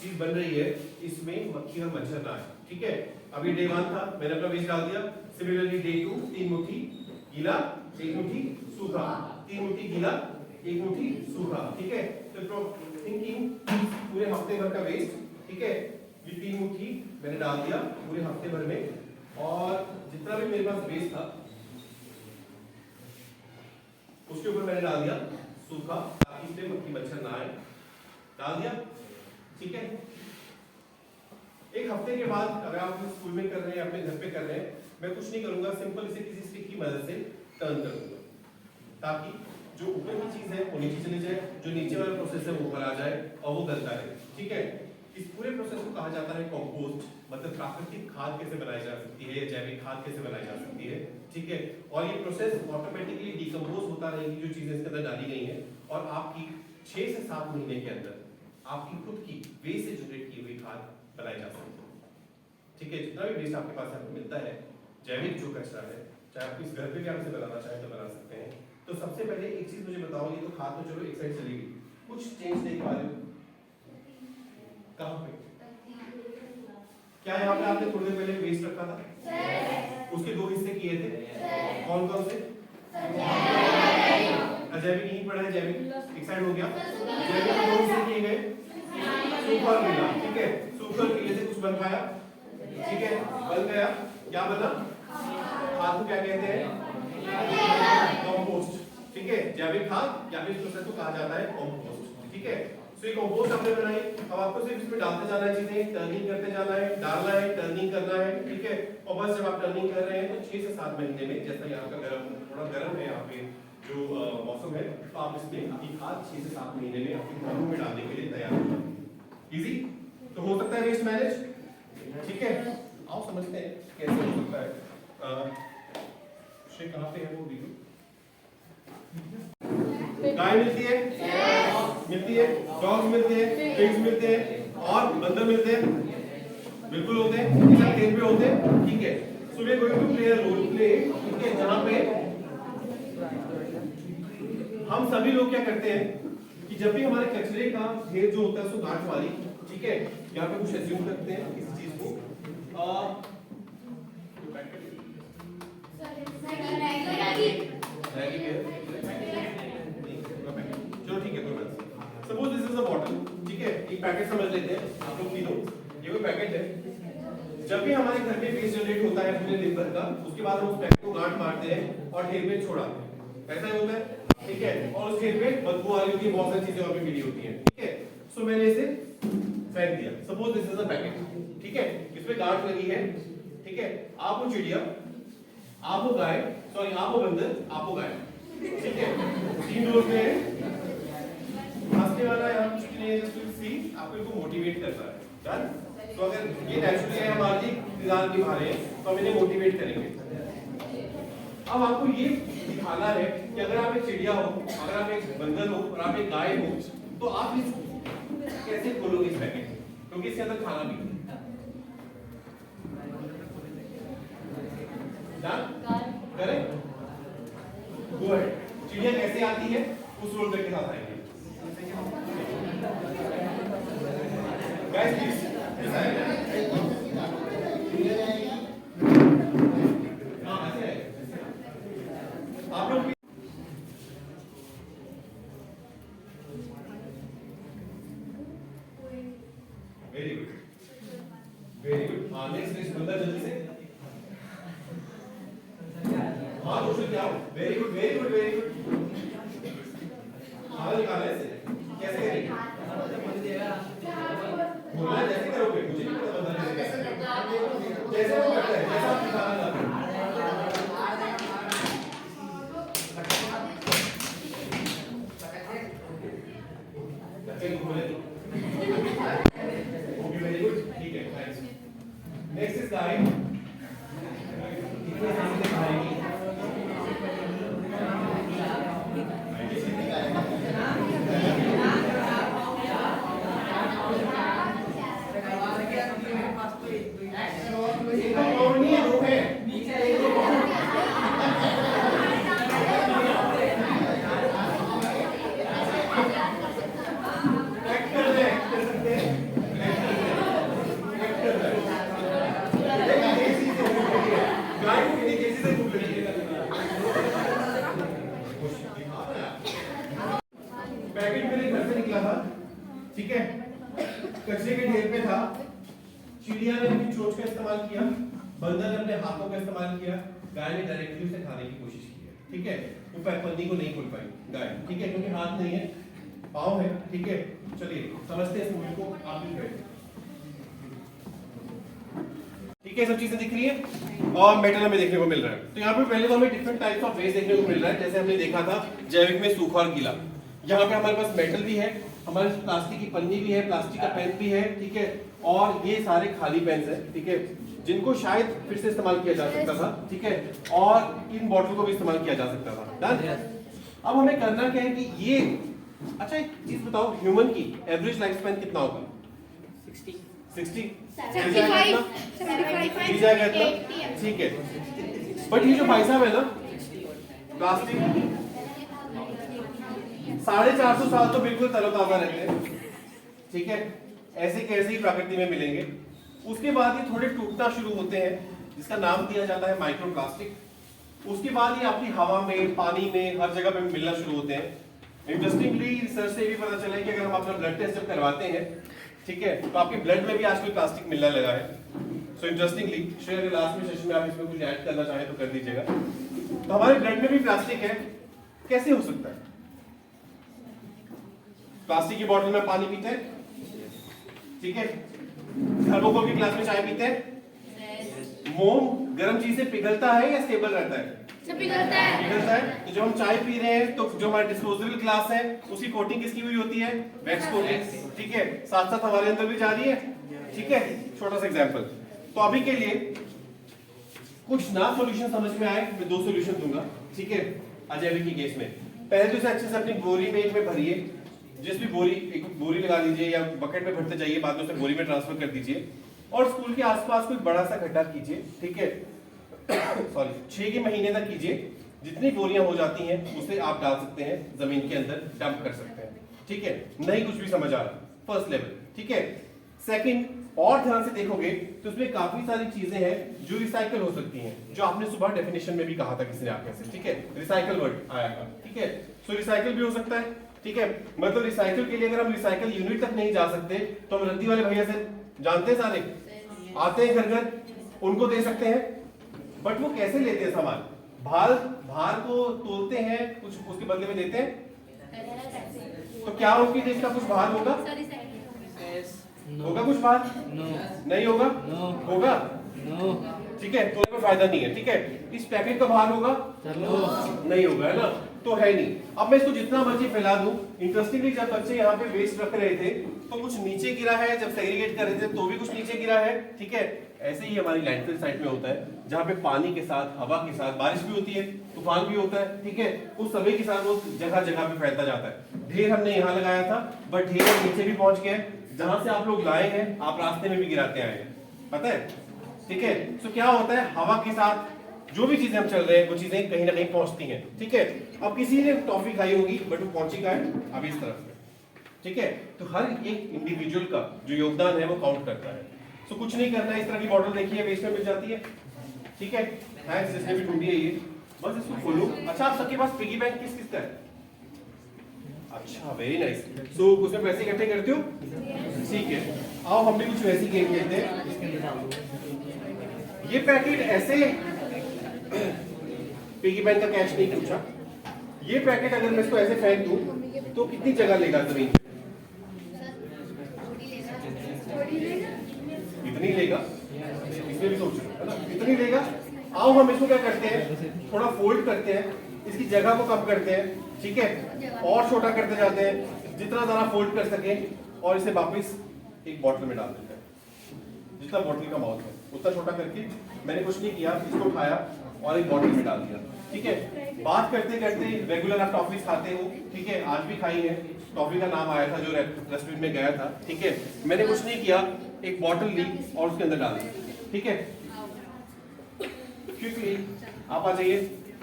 चीज बन रही है इसमें मक्खी और मच्छर ना आए, ठीक है। अभी डे 1 था, मैंने अपना वेस्ट डाल दिया। सिमिलरली डे 2, 3 मुट्ठी गीला, 1 मुट्ठी सूखा, 3 मुट्ठी गीला, 1 मुट्ठी सूखा, ठीक है। तो थिंकिंग पूरे हफ्ते भर का वेस्ट, ठीक है, ये 3 मुट्ठी मैंने डाल दिया पूरे हफ्ते भर में, और जितना भी मेरे पास वेस्ट था उसके ऊपर मैंने डाल दिया सूखा, ताकि इसमें मक्खी मच्छर ना आए, डाल दिया, ठीक है। एक हफ्ते के बाद अगर आप स्कूल में कर रहे हैं, अपने घर पे कर रहे हैं, मैं कुछ नहीं करूंगा, सिंपल इसे किसी स्टिक की मदद से टर्न कर दूंगा, ताकि जो ऊपर की चीज है वो नीचे चली जाए, जो नीचे वाला प्रोसेस है वो ऊपर आ जाए और वो गलता रहे, ठीक है। इस पूरे प्रोसेस को कहा जाता है कंपोस्ट, मतलब प्राकृतिक खाद कैसे बनाई जा सकती है या जैविक खाद कैसे बनाई जा सकती है, ठीक है। और ये प्रोसेस ऑटोमेटिकली डिकम्पोज होता रहेगी जो चीजें इसके अंदर डाली गई हैं, और आपकी 6 से 7 महीने के अंदर आपकी खुद की वेस्ट से जनरेट की हुई खाद बनाई जा सकती है, ठीक है। जितना भी वेस्ट आपके पास आपको मिलता है, जैविक जो कचरा है, चाहे आप इस घर पे भी आप इसे बनाना चाहें तो बना सकते हैं। तो सबसे पहले एक चीज मुझे बताओ, ये तो खाद तो चलो एक साइड चली गई, कुछ चेंज नहीं पा रहे हो कहां पे? क्या यहाँ पे आपने थोड़ी देर पहले वेस्ट रखा था? उसके 2 हिस्से किए थे, कौन कौन से? अजैविक नहीं पढ़ा है, जैविक एक साइड हो गया, जैविक के 2 हिस्से किए गए, सूखा और गीला, ठीक है। सूखा और गीले से कुछ बन पाया, ठीक है, बन गया, क्या बना? खाद को क्या कहते हैं? कंपोस्ट, ठीक है। जैविक खाद या फिर इस प्रोसेस को कहा जाता है कंपोस्ट, ठीक है। तो ये कंपोस्ट आपने बनाई, अब आपको सिर्फ इसमें डालते जाना है, चीजें टर्निंग करते जाना है, डालना है, टर्निंग करना है, ठीक है। और बस जब आप टर्निंग कर रहे हैं तो 6 से 7 महीने में, जैसा यहाँ का थोड़ा गर्म है यहाँ पे जो मौसम है, तो आप इसमें आपकी खाद 6 से 7 महीने में आपके पौधों में डालने के लिए तैयार हो जाएगी। इजी तो हो सकता है वेस्ट मैनेज, ठीक है। आओ समझते हैं कैसे हो सकता है। कहाँ पे है वो वीडियो? गाय मिलती है, मिलती है, डॉग्स मिलते हैं, पिग्स मिलते हैं, और बंदर मिलते हैं, बिल्कुल होते हैं, ये सब खेत पे होते हैं, ठीक है। So we are going to play a role play, ठीक है, जहां पे हम सभी लोग क्या करते हैं कि जब भी हमारे कचरे का ढेर जो होता है उसको गांठ वाली, ठीक है, यहाँ पे कुछ एज्यूम करते हैं इस चीज को, चलो ठीक है, कोई बात नहीं। Suppose this is a bottle, ठीक है, एक पैकेट समझ लेते हैं, आप लोग पी लो, ये कोई पैकेट है। जब भी हमारे घर में वेस्ट जनरेट होता है पूरे दिन भर का, उसके बाद हम उस पैकेट को गांठ मारते हैं और ढेर में छोड़ाते हैं, ऐसा ही होता है, ठीक है। और उस ढेर में बदबू आ रही होती है, बहुत सारी चीजें और भी मिली होती हैं, ठीक है। सो मैंने इसे फेंक दिया, suppose this is a packet, ठीक है, इसमें गांठ लगी है, ठीक है। आप वो चिड़िया, आप वो गाय, सॉरी आप वो बंदर, आप वो गाय, ठीक है, 3 दोस्त हैं। हंसने वाला यहाँ कुछ नहीं है, जस्ट टू सी, आपको इनको मोटिवेट करना है, डन। तो अगर ये नेचुरली है हमारी किरदार निभा रहे हैं तो हम इन्हें मोटिवेट करेंगे। अब आपको ये दिखाना है कि अगर आप एक चिड़िया हो, अगर आप एक बंदर हो और आप एक गाय हो, तो आप इस कैसे खोलोगे इस पैकेट, क्योंकि इसके अंदर खाना भी करें। गो अहेड, चिड़िया कैसे आती है उस रोल के साथ आएंगे। गाइस प्लीज आप लोग वेरी गुड, वेरी गुड। हाँ नेक्स्ट बंदा जल्दी से, हाँ दोस्तों क्या, very good, very good, very good. हाँ निकाला है, कैसे करेंगे? बोलना है, जैसे करोगे, मुझे नहीं पता बंदा कैसे करेगा, जैसे वो करता है, जैसा आप दिखाना चाहते हैं। ओके वेरी गुड, ठीक है, थैंक्स। नेक्स्ट इज गाय, कितने सामने खाएगी? चिड़िया ने अपनी चोंच का इस्तेमाल किया, बंदर ने अपने हाथों का इस्तेमाल किया, गाय ने डायरेक्टली उसे खाने की कोशिश की है, ठीक है। वो पन्नी को नहीं खोल पाई गाय, ठीक है, क्योंकि हाथ नहीं है, पाँव है, ठीक है। चलिए समझते हैं इस मूवी को, आप भी बैठे, ठीक है। सब चीजें दिख रही है और मेटल हमें देखने को मिल रहा है। तो यहाँ पे पहले तो हमें डिफरेंट टाइप्स ऑफ वेस्ट देखने को मिल रहा है, जैसे हमने देखा था जैविक में सूखा और गीला। यहाँ पे हमारे पास मेटल भी है, हमारे पास प्लास्टिक की पन्नी भी है, प्लास्टिक का पेन भी है, ठीक है, और ये सारे खाली पेन है, ठीक है, जिनको शायद फिर से इस्तेमाल किया जा सकता था, ठीक है, और इन बॉटल को भी इस्तेमाल किया जा सकता था। डन। अब हमें करना क्या है कि ये, अच्छा एक चीज बताओ, ह्यूमन की एवरेज लाइफ स्पैन कितना होगा? 60 जाएगा इतना, ठीक है। बट ये जो भाई साहब है ना, प्लास्टिक 450 साल तो बिल्कुल तरोताजा रहते हैं, ठीक है, ऐसे कैसे ही प्रकृति में मिलेंगे। उसके बाद ये थोड़े टूटना शुरू होते हैं, जिसका नाम दिया जाता है माइक्रोप्लास्टिक। उसके बाद ये आपकी हवा में, पानी में, हर जगह पे मिलना शुरू होते हैं। इंटरेस्टिंगली रिसर्च से भी पता चला है कि अगर हम अपना ब्लड टेस्ट जब करवाते हैं, ठीक है, तो आपके ब्लड में भी आजकल प्लास्टिक मिलने लगा है। सो इंटरेस्टिंगली शेयर लास्ट में सेशन में आप इसमें कुछ ऐड करना चाहें तो कर दीजिएगा। तो हमारे ब्लड में भी प्लास्टिक है, कैसे हो सकता है? प्लास्टिक की बोतल में पानी पीते हैं, ठीक है, थर्मोकोल की ग्लास में चाय पीते हैं, मोम गर्म चीज से पिघलता है या स्टेबल रहता है? पिघलता है। पिघलता है। तो जब हम चाय पी रहे हैं तो जो हमारा डिस्पोजेबल ग्लास है उसकी कोटिंग किसकी हुई होती है? वैक्स कोटिंग, ठीक है, साथ साथ हमारे अंदर भी जा रही है, ठीक है। छोटा सा एग्जांपल, तो अभी के लिए कुछ ना सॉल्यूशन समझ में आए, मैं 2 सॉल्यूशन दूंगा, ठीक है, अजैविक की केस में। पहले तो इसे अच्छे से अपनी बोरी में एक में भरिए, जिस भी बोरी, एक बोरी लगा लीजिए या बकेट में भरते जाइए, बाद में उसे बोरी में ट्रांसफर कर दीजिए और स्कूल के आसपास कोई बड़ा सा गड्ढा कीजिए, ठीक है, सॉरी 6 के महीने तक कीजिए। जितनी बोरियां हो जाती हैं उसे आप डाल सकते हैं जमीन के अंदर, डंप कर सकते हैं, ठीक है। नहीं कुछ भी समझ आ रहा, फर्स्ट लेवल, ठीक है। सेकंड, और ध्यान से देखोगे तो उसमें काफी सारी चीजें हैं जो रिसाइकल हो सकती हैं, जो आपने सुबह डेफिनेशन में भी कहा था किसी ने आपके से, ठीक है, रिसाइकल वर्ड आया था, ठीक है। सो रिसाइकल भी हो सकता है, ठीक है। मतलब रिसाइकल के लिए अगर हम रिसाइकल यूनिट तक नहीं जा सकते तो हम रद्दी वाले भैया से, जानते हैं सारे, आते हैं घर घर, उनको दे सकते हैं। बट वो कैसे लेते हैं सामान? भार को तोलते हैं, कुछ उसके बदले में देते हैं। तो क्या उनकी देश का कुछ भार होगा? होगा कुछ भार? नहीं होगा? होगा? ठीक है, तो कोई फायदा नहीं है, ठीक है। इस पैकेट का भार होगा? नहीं होगा, है ना, तो है नहीं। अब मैं इसको जितना मर्जी फैला दूं, इंटरेस्टिंगली जब बच्चे यहाँ पे वेस्ट रख रहे थे तो कुछ नीचे गिरा है, जब सेग्रीगेट कर रहे थे तो भी कुछ नीचे गिरा है, ठीक है। ऐसे ही हमारी लैंडफिल साइट में होता है, जहाँ पे पानी के साथ, हवा के साथ, बारिश भी होती है, तूफान भी होता है, ठीक है, उस समय के साथ वो जगह जगह पे फैलता जाता है। ढेर हमने यहाँ लगाया था, बट ढेर नीचे भी पहुंच गया, जहां से आप लोग लाए हैं आप रास्ते में भी गिराते आए हैं, पता है, ठीक है। तो क्या होता है, हवा के साथ जो भी चीजें हम चल रहे हैं वो चीजें कहीं ना कहीं पहुंचती हैं, ठीक है। अब किसी ने टॉफी खाई होगी बट वो पहुंची कहाँ है? अभी इस तरफ में, ठीक है। तो हर एक इंडिविजुअल का जो योगदान है वो काउंट करता है। सो कुछ नहीं करना है, इस तरह की बॉटल देखिए वेस्ट में मिल जाती है, ठीक है, जिसने भी ढूंढी है ये, बस इसको खोलो। अच्छा, आप सबके पास पिगी बैंक किस किस का है? अच्छा, वेरी नाइस। सो उसमें पैसे इकट्ठे करते हो, ठीक है। आओ हम भी कुछ वैसी गेम खेलते हैं। ये पैकेट ऐसे, पिगी बैंक का कैश नहीं पूछा, ये पैकेट अगर मैं इसको ऐसे फेंक दूं तो कितनी जगह लेगा जमीन? इतनी लेगा, इसमें भी सोचो, है ना, इतनी लेगा। आओ हम इसको क्या करते हैं, थोड़ा फोल्ड करते हैं, इसकी जगह को कम करते हैं, ठीक है, और छोटा करते जाते हैं जितना ज्यादा फोल्ड कर सके, और इसे वापस एक बॉटल में डाल देते हैं। जितना बॉटल का माउथ है उतना छोटा करके, मैंने कुछ नहीं किया, इसको उठाया और एक बॉटल में डाल दिया, ठीक है। बात करते करते, रेगुलर आप टॉफी खाते हो, ठीक है, आज भी खाई है, टॉफी का नाम आया था जो रेस्टोरेंट में गया था, ठीक है। मैंने कुछ नहीं किया, एक बॉटल ली और उसके अंदर डाल दी, ठीक है। क्विकली आप आ जाइए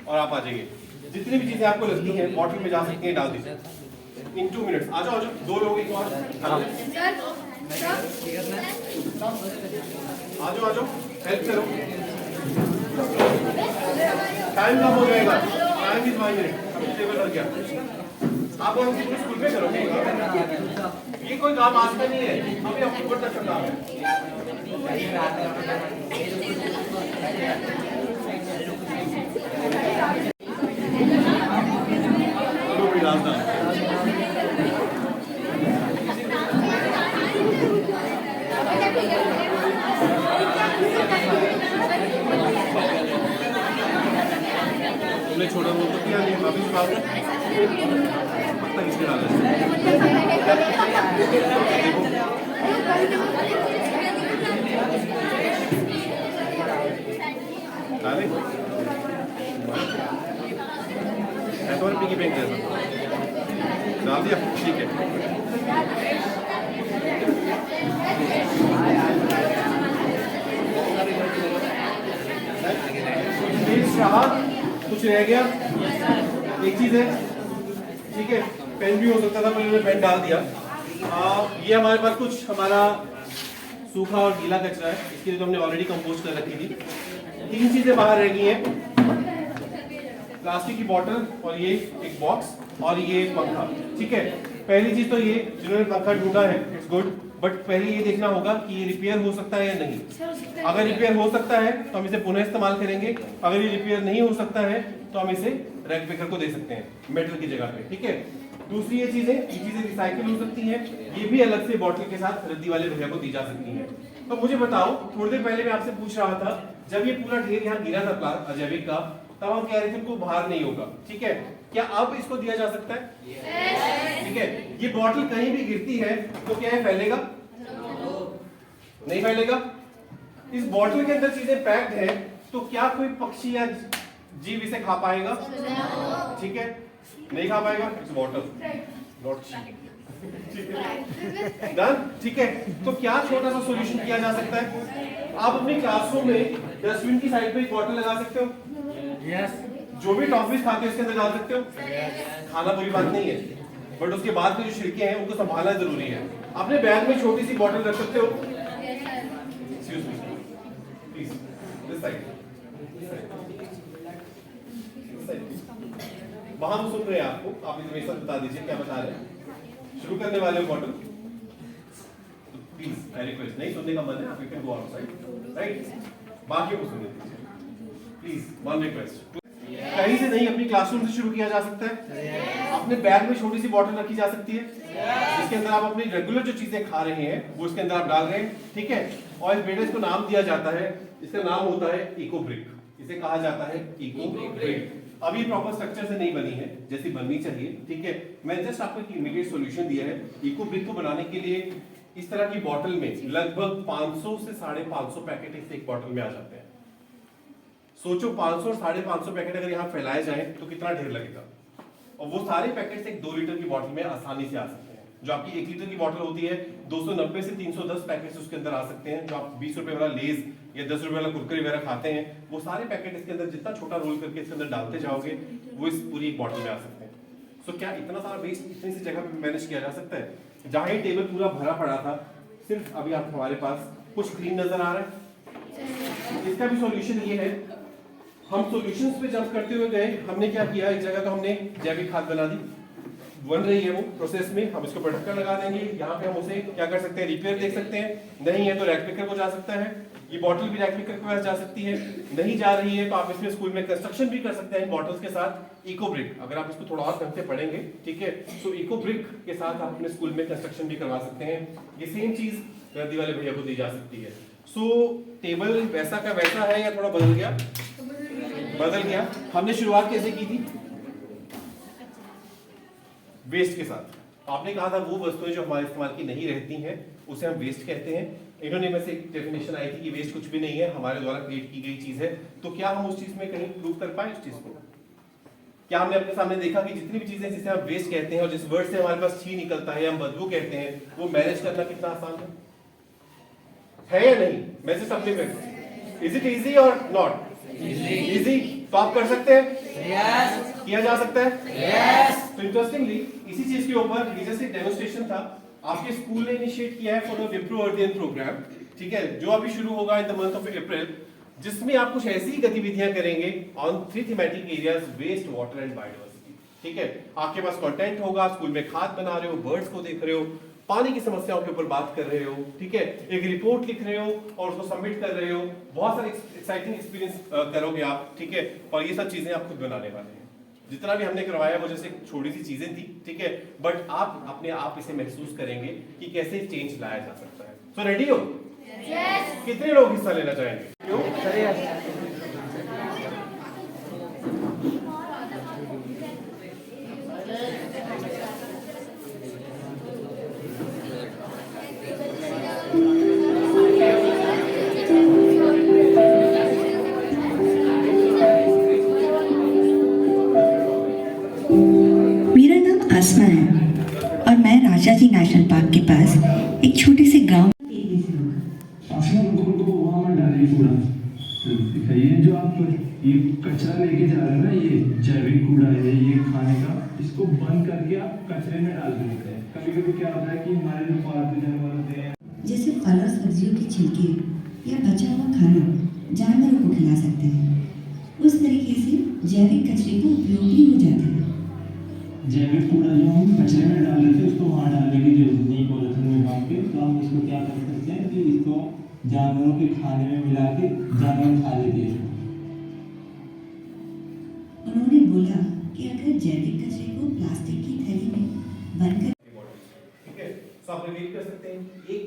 और आप आ जाइए, जितनी भी चीजें आपको लगती हैं बॉटल में जा सकती हैं, डाल दीजिए इन 2 मिनट्स। आ जाओ, 2 लोग एक और आ जाओ, हेल्प करो, टाइम कम हो जाएगा, टाइम इज 5 मिनट, अभी टेबल रख गया। आप और स्कूल में करोगे, ये कोई काम आज का नहीं है, अभी आपको ऊपर तक काम है। आप इस बात पत्ता किसने डाला है? डाले मैं तो पिगी बैंक जैसा डाल दिया, ठीक है। रहा कुछ रह गया, एक चीज है, ठीक है। पेन भी हो सकता था, मैंने पेन डाल दिया। ये हमारे पास कुछ हमारा सूखा और गीला कचरा है, इसके लिए तो हमने ऑलरेडी कंपोस्ट कर रखी थी। 3 चीजें बाहर रह गई हैं, प्लास्टिक की बोतल और ये एक बॉक्स और ये पंखा, ठीक है। पहली चीज तो ये जिन्होंने पंखा ढूंढा है इट्स गुड, बट पहले ये देखना होगा कि ये रिपेयर हो सकता है या नहीं। अगर रिपेयर हो सकता है तो हम इसे पुनः इस्तेमाल करेंगे, अगर ये रिपेयर नहीं हो सकता है तो हम इसे रैक पिकर को दे सकते हैं मेटल की जगह पे, ठीक है। दूसरी ये चीजें रिसाइकिल हो सकती हैं, ये भी अलग से बॉटल के साथ रद्दी वाले भैया को दी जा सकती हैं। तो मुझे बताओ, थोड़ी देर पहले मैं आपसे पूछ रहा था, जब ये पूरा ढेर यहाँ गिरा था अजैविक का, तब हम कह रहे थे इनको बाहर नहीं होगा, ठीक है। क्या अब इसको दिया जा सकता है? ठीक है। ये बॉटल कहीं भी गिरती है तो क्या है, फैलेगा? नहीं फैलेगा। इस बॉटल के अंदर चीजें पैक्ड है, तो क्या कोई पक्षी या जीव इसे खा पाएगा? ठीक है, नहीं खा पाएगा। इट्स बॉटल नॉट डन, ठीक है। तो क्या छोटा सा सॉल्यूशन किया जा सकता है? आप अपने क्लासरूम में डस्टबिन की साइड पे एक बॉटल लगा सकते हो। यस। जो भी टॉफीज खाते हो इसके अंदर डाल सकते हो। खाना बुरी बात नहीं है, बट उसके बाद के जो छिलके हैं उनको संभालना जरूरी है। अपने बैग में छोटी सी बॉटल रख सकते हो। Excuse me please, this side. वहां हम सुन रहे हैं आपको, आप इसे मेरे साथ बता दीजिए क्या बता रहे हैं। शुरू करने वाले हो बॉटल, प्लीज आई रिक्वेस्ट, नहीं सुनने का मन है आप you can go outside, right. बाकियों को सुनने दीजिए प्लीज, वन रिक्वेस्ट। कहीं से नहीं, अपनी क्लासरूम से शुरू किया जा सकता है। अपने बैग में छोटी सी बॉटल रखी जा सकती है, जिसके अंदर आप अपनी रेगुलर जो चीजें खा रहे हैं वो इसके अंदर आप डाल रहे हैं, ठीक है। और इस बेटे इसको नाम दिया जाता है, इसका नाम होता है इको ब्रिक, इसे कहा जाता है इको ब्रिक। अब ये प्रॉपर स्ट्रक्चर से नहीं बनी है जैसी बननी चाहिए, ठीक है। मैंने जस्ट आपको एक इमीडिएट सॉल्यूशन दिया है। इको ब्रिक को बनाने के लिए इस तरह की बॉटल में लगभग 500 से 550 पैकेट एक बॉटल में आ जाते हैं। सोचो 500 और 550 पैकेट अगर यहाँ फैलाए जाएं तो कितना ढेर लगेगा। और वो सारे पैकेट्स एक 2 लीटर की बॉटल में आसानी से आ सकते हैं। जो आपकी 1 लीटर की बॉटल होती है 290 से 310 पैकेट्स उसके अंदर आ सकते हैं। जो आप 20 रुपए वाला लेज या 10 रुपए वाला कुरकुरे वगैरह खाते हैं, वो सारे पैकेट इसके अंदर जितना छोटा रोल करके इसके अंदर डालते जाओगे वो इस पूरी एक बॉटल में आ सकते हैं। सो क्या इतना सारा वेस्ट इतनी सी जगह पे मैनेज किया जा सकता है? जहां ये टेबल पूरा भरा पड़ा था, सिर्फ अभी आप हमारे पास कुछ क्लीन नजर आ रहा है। इसका भी सॉल्यूशन ये है, हम सॉल्यूशंस पे जंप करते हुए गए। हमने क्या किया, एक जगह तो हमने जैविक खाद बना दी, बन रही है वो प्रोसेस में, हम इसको प्रोडक्ट लगा देंगे। यहाँ पे हम उसे क्या कर सकते हैं, रिपेयर देख सकते हैं। नहीं है तो रैक पिकर को जा सकता है, ये बॉटल भी रैक पिकर के पास जा सकती है। नहीं जा रही है तो आप इसमें स्कूल में कंस्ट्रक्शन भी कर सकते हैं बॉटल्स के साथ। इको ब्रिक, अगर आप इसको थोड़ा और ढंग से पढ़ेंगे, ठीक है, तो इको ब्रिक के साथ आप अपने स्कूल में कंस्ट्रक्शन भी करवा सकते हैं। ये सेम चीज रद्दी वाले भैया को दी जा सकती है। सो टेबल वैसा का वैसा है या थोड़ा बदल गया? बदल गया। हमने शुरुआत कैसे की थी? वेस्ट के साथ। आपने कहा था वो वस्तुएं जो हमारे इस्तेमाल की नहीं रहती हैं उसे हम वेस्ट कहते हैं। इन्होंने में से एक डेफिनेशन आई थी कि वेस्ट कुछ भी नहीं है, हमारे द्वारा क्रिएट की गई चीज है। तो क्या हम उस चीज में कहीं प्रूव कर पाए उस चीज को? क्या हमने अपने सामने देखा कि जितनी भी चीजें जिसे हम वेस्ट कहते हैं और जिस वर्ड से हमारे पास छी निकलता है, हम बदबू कहते हैं, वो मैनेज करना कितना आसान है या नहीं? मैसेज सबने में इज इट इजी और नॉट इजी? तो आप कर सकते हैं? यस। किया जा सकता है? यस। तो इंटरेस्टिंगली इसी चीज के ऊपर जैसे डेमोन्स्ट्रेशन था, आपके स्कूल ने इनिशिएट किया है for the Wipro earthian program, ठीक है, जो अभी शुरू होगा in the month of April, जिसमें आप कुछ ऐसी गतिविधियां करेंगे on 3 thematic areas, waste, water and biodiversity, ठीक है। आपके पास कंटेंट होगा, स्कूल में खाद बना रहे हो, बर्ड्स को देख रहे हो, पानी की समस्याओं के ऊपर बात कर रहे हो, ठीक है, एक रिपोर्ट लिख रहे हो और उसको सबमिट कर रहे हो। बहुत सारे एक्साइटिंग एक्सपीरियंस करोगे आप, ठीक है, और ये सब चीजें आप खुद बनाने वाले हैं। जितना भी हमने करवाया वो जैसे छोटी सी चीजें थी, ठीक है, बट आप अपने आप इसे महसूस करेंगे कि कैसे चेंज लाया जा सकता है। सो रेडी हो? यस। कितने लोग हिस्सा लेना चाहेंगे? राजसी नेशनल पार्क के पास एक छोटे से गांव रुको वहाँ मत डालिए कूड़ा। दिखाइए जो आप ये कचरा लेके जा रहे हैं ना, ये जैविक कूड़ा है, ये खाने का, इसको बंद करके आप कचरे में डाल देते हैं। कभी कभी क्या होता है कि हमारे जो पालतू जानवर होते हैं, जैसे फल और सब्जियों के छिलके या बचा हुआ खाना जानवरों को खिला सकते हैं। उस तरीके से जैविक कचरे का उपयोग भी हो जाता है। जैविक कूड़ा जो हम कचरे में डाल देते हैं उसको वहाँ डालने की जरूरत नहीं पॉलिथीन में बांध के, तो हम इसको क्या कर सकते हैं कि इसको जानवरों के खाने में मिला के जानवर खा लेते हैं। उन्होंने बोला कि अगर जैविक कचरे को प्लास्टिक की थैली में बंद कर ठीक है, तो आप रिलेट कर सकते हैं एक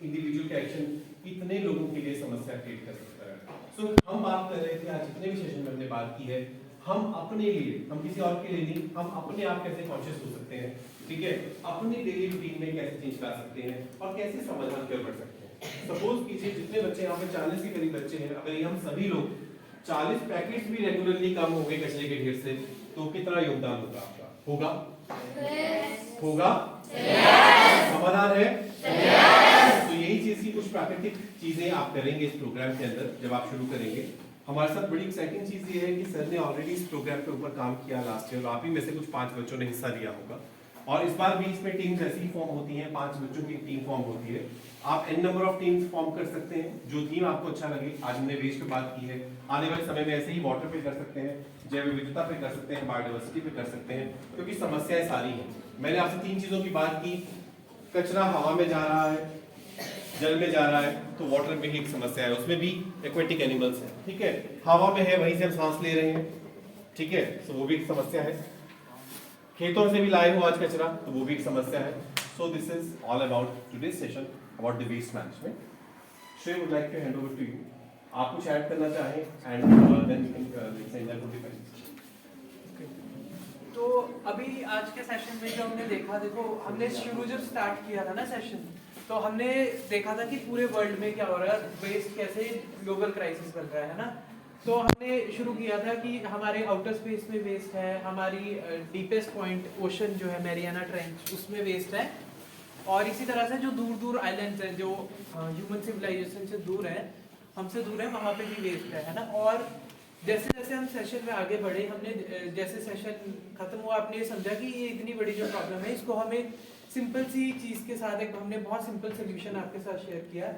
इंडिविजुअल का एक्शन कितने लोगों के लिए समस्या क्रिएट कर सकता है। सो हम बात कर रहे थे आज जितने भी सेशन में हमने बात की है, हम अपने लिए, हम किसी और के लिए नहीं, हम अपने आप कैसे कॉन्शियस हो सकते हैं, ठीक है, अपनी डेली रूटीन में कैसे चेंज ला सकते हैं और कैसे समाधान कर बढ़ सकते हैं। सपोज कीजिए जितने बच्चे यहाँ पे 40 के करीब बच्चे हैं, अगर हम सभी लोग 40 पैकेट्स भी रेगुलरली कम हो गए कचरे के ढेर से, तो कितना योगदान होगा आपका? होगा? होगा? समाधान है? तो यही चीज की कुछ प्राकृतिक चीजें आप करेंगे इस प्रोग्राम के अंदर जब आप शुरू करेंगे। हमारे साथ बड़ी एक्साइटिंग चीज ये है कि सर ने ऑलरेडी इस प्रोग्राम के ऊपर काम किया लास्ट ईयर, आप ही में से कुछ 5 बच्चों ने हिस्सा लिया होगा, और इस बार भी इसमें टीम्स ऐसी फॉर्म होती हैं, 5 बच्चों की टीम फॉर्म होती है। आप n number of teams form कर सकते हैं, जो थीम आपको अच्छा लगे। आज हमने वेस्ट पे बात की है, आने वाले समय में ऐसे ही वाटर पे कर सकते हैं, जैव विविधता पे कर सकते हैं, बायोडाइवर्सिटी पे कर सकते हैं, क्योंकि समस्याएं सारी हैं। मैंने आपसे 3 चीजों की बात की, कचरा हवा में जा रहा है, जल में जा रहा है, तो वाटर में ही एक समस्या है, उसमें भी एक्वेटिक एनिमल्स हैं, ठीक है, हवा में है वहीं से हम सांस ले रहे हैं, ठीक है, तो वो भी एक समस्या है। खेतों से भी लाए हो आज कचरा, तो वो भी एक समस्या है। So this is all about today's session about the waste management. Shreya would like to hand over to you, आप कुछ ऐड करना चाहें and then we can send for the तो अभी आज के सेशन में जो हमने देखा, देखो हमने शुरू जब स्टार्ट किया था ना सेशन, तो हमने देखा था कि पूरे वर्ल्ड में क्या हो रहा है, वेस्ट कैसे ग्लोबल क्राइसिस बन रहा है ना। तो हमने शुरू किया था कि हमारे आउटर स्पेस में वेस्ट है, हमारी डीपेस्ट पॉइंट ओशन जो है मैरियाना ट्रेंच, उसमें वेस्ट है, और इसी तरह से जो दूर दूर आइलैंड्स हैं जो ह्यूमन सिविलाइजेशन से दूर है, हमसे दूर है, वहाँ पे भी वेस्ट है ना। और जैसे जैसे हम सेशन में आगे बढ़े, हमने जैसे सेशन खत्म हुआ, आपने ये समझा कि ये इतनी बड़ी जो प्रॉब्लम है, इसको हमें सिंपल सी चीज़ के साथ, एक हमने बहुत सिंपल सोल्यूशन आपके साथ शेयर किया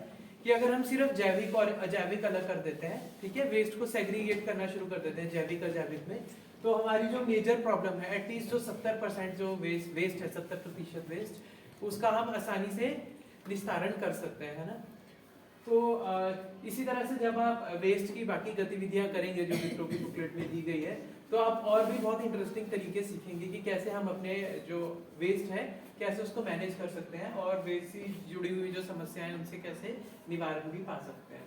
कि अगर हम सिर्फ जैविक और अजैविक अलग कर देते हैं, ठीक है, वेस्ट को सेग्रीगेट करना शुरू कर देते हैं जैविक और अजैविक में, तो हमारी जो मेजर प्रॉब्लम है, एटलीस्ट जो 70% जो वेस्ट है, 70% वेस्ट, उसका हम आसानी से निस्तारण कर सकते हैं, है ना। तो इसी तरह से जब आप वेस्ट की बाकी गतिविधियां करेंगे जो मित्रों की बुकलेट में दी गई है, तो आप और भी बहुत इंटरेस्टिंग तरीके सीखेंगे कि कैसे हम अपने जो वेस्ट है कैसे उसको मैनेज कर सकते हैं, और वेस्ट से जुड़ी हुई जो समस्याएं उनसे कैसे निवारण भी पा सकते हैं।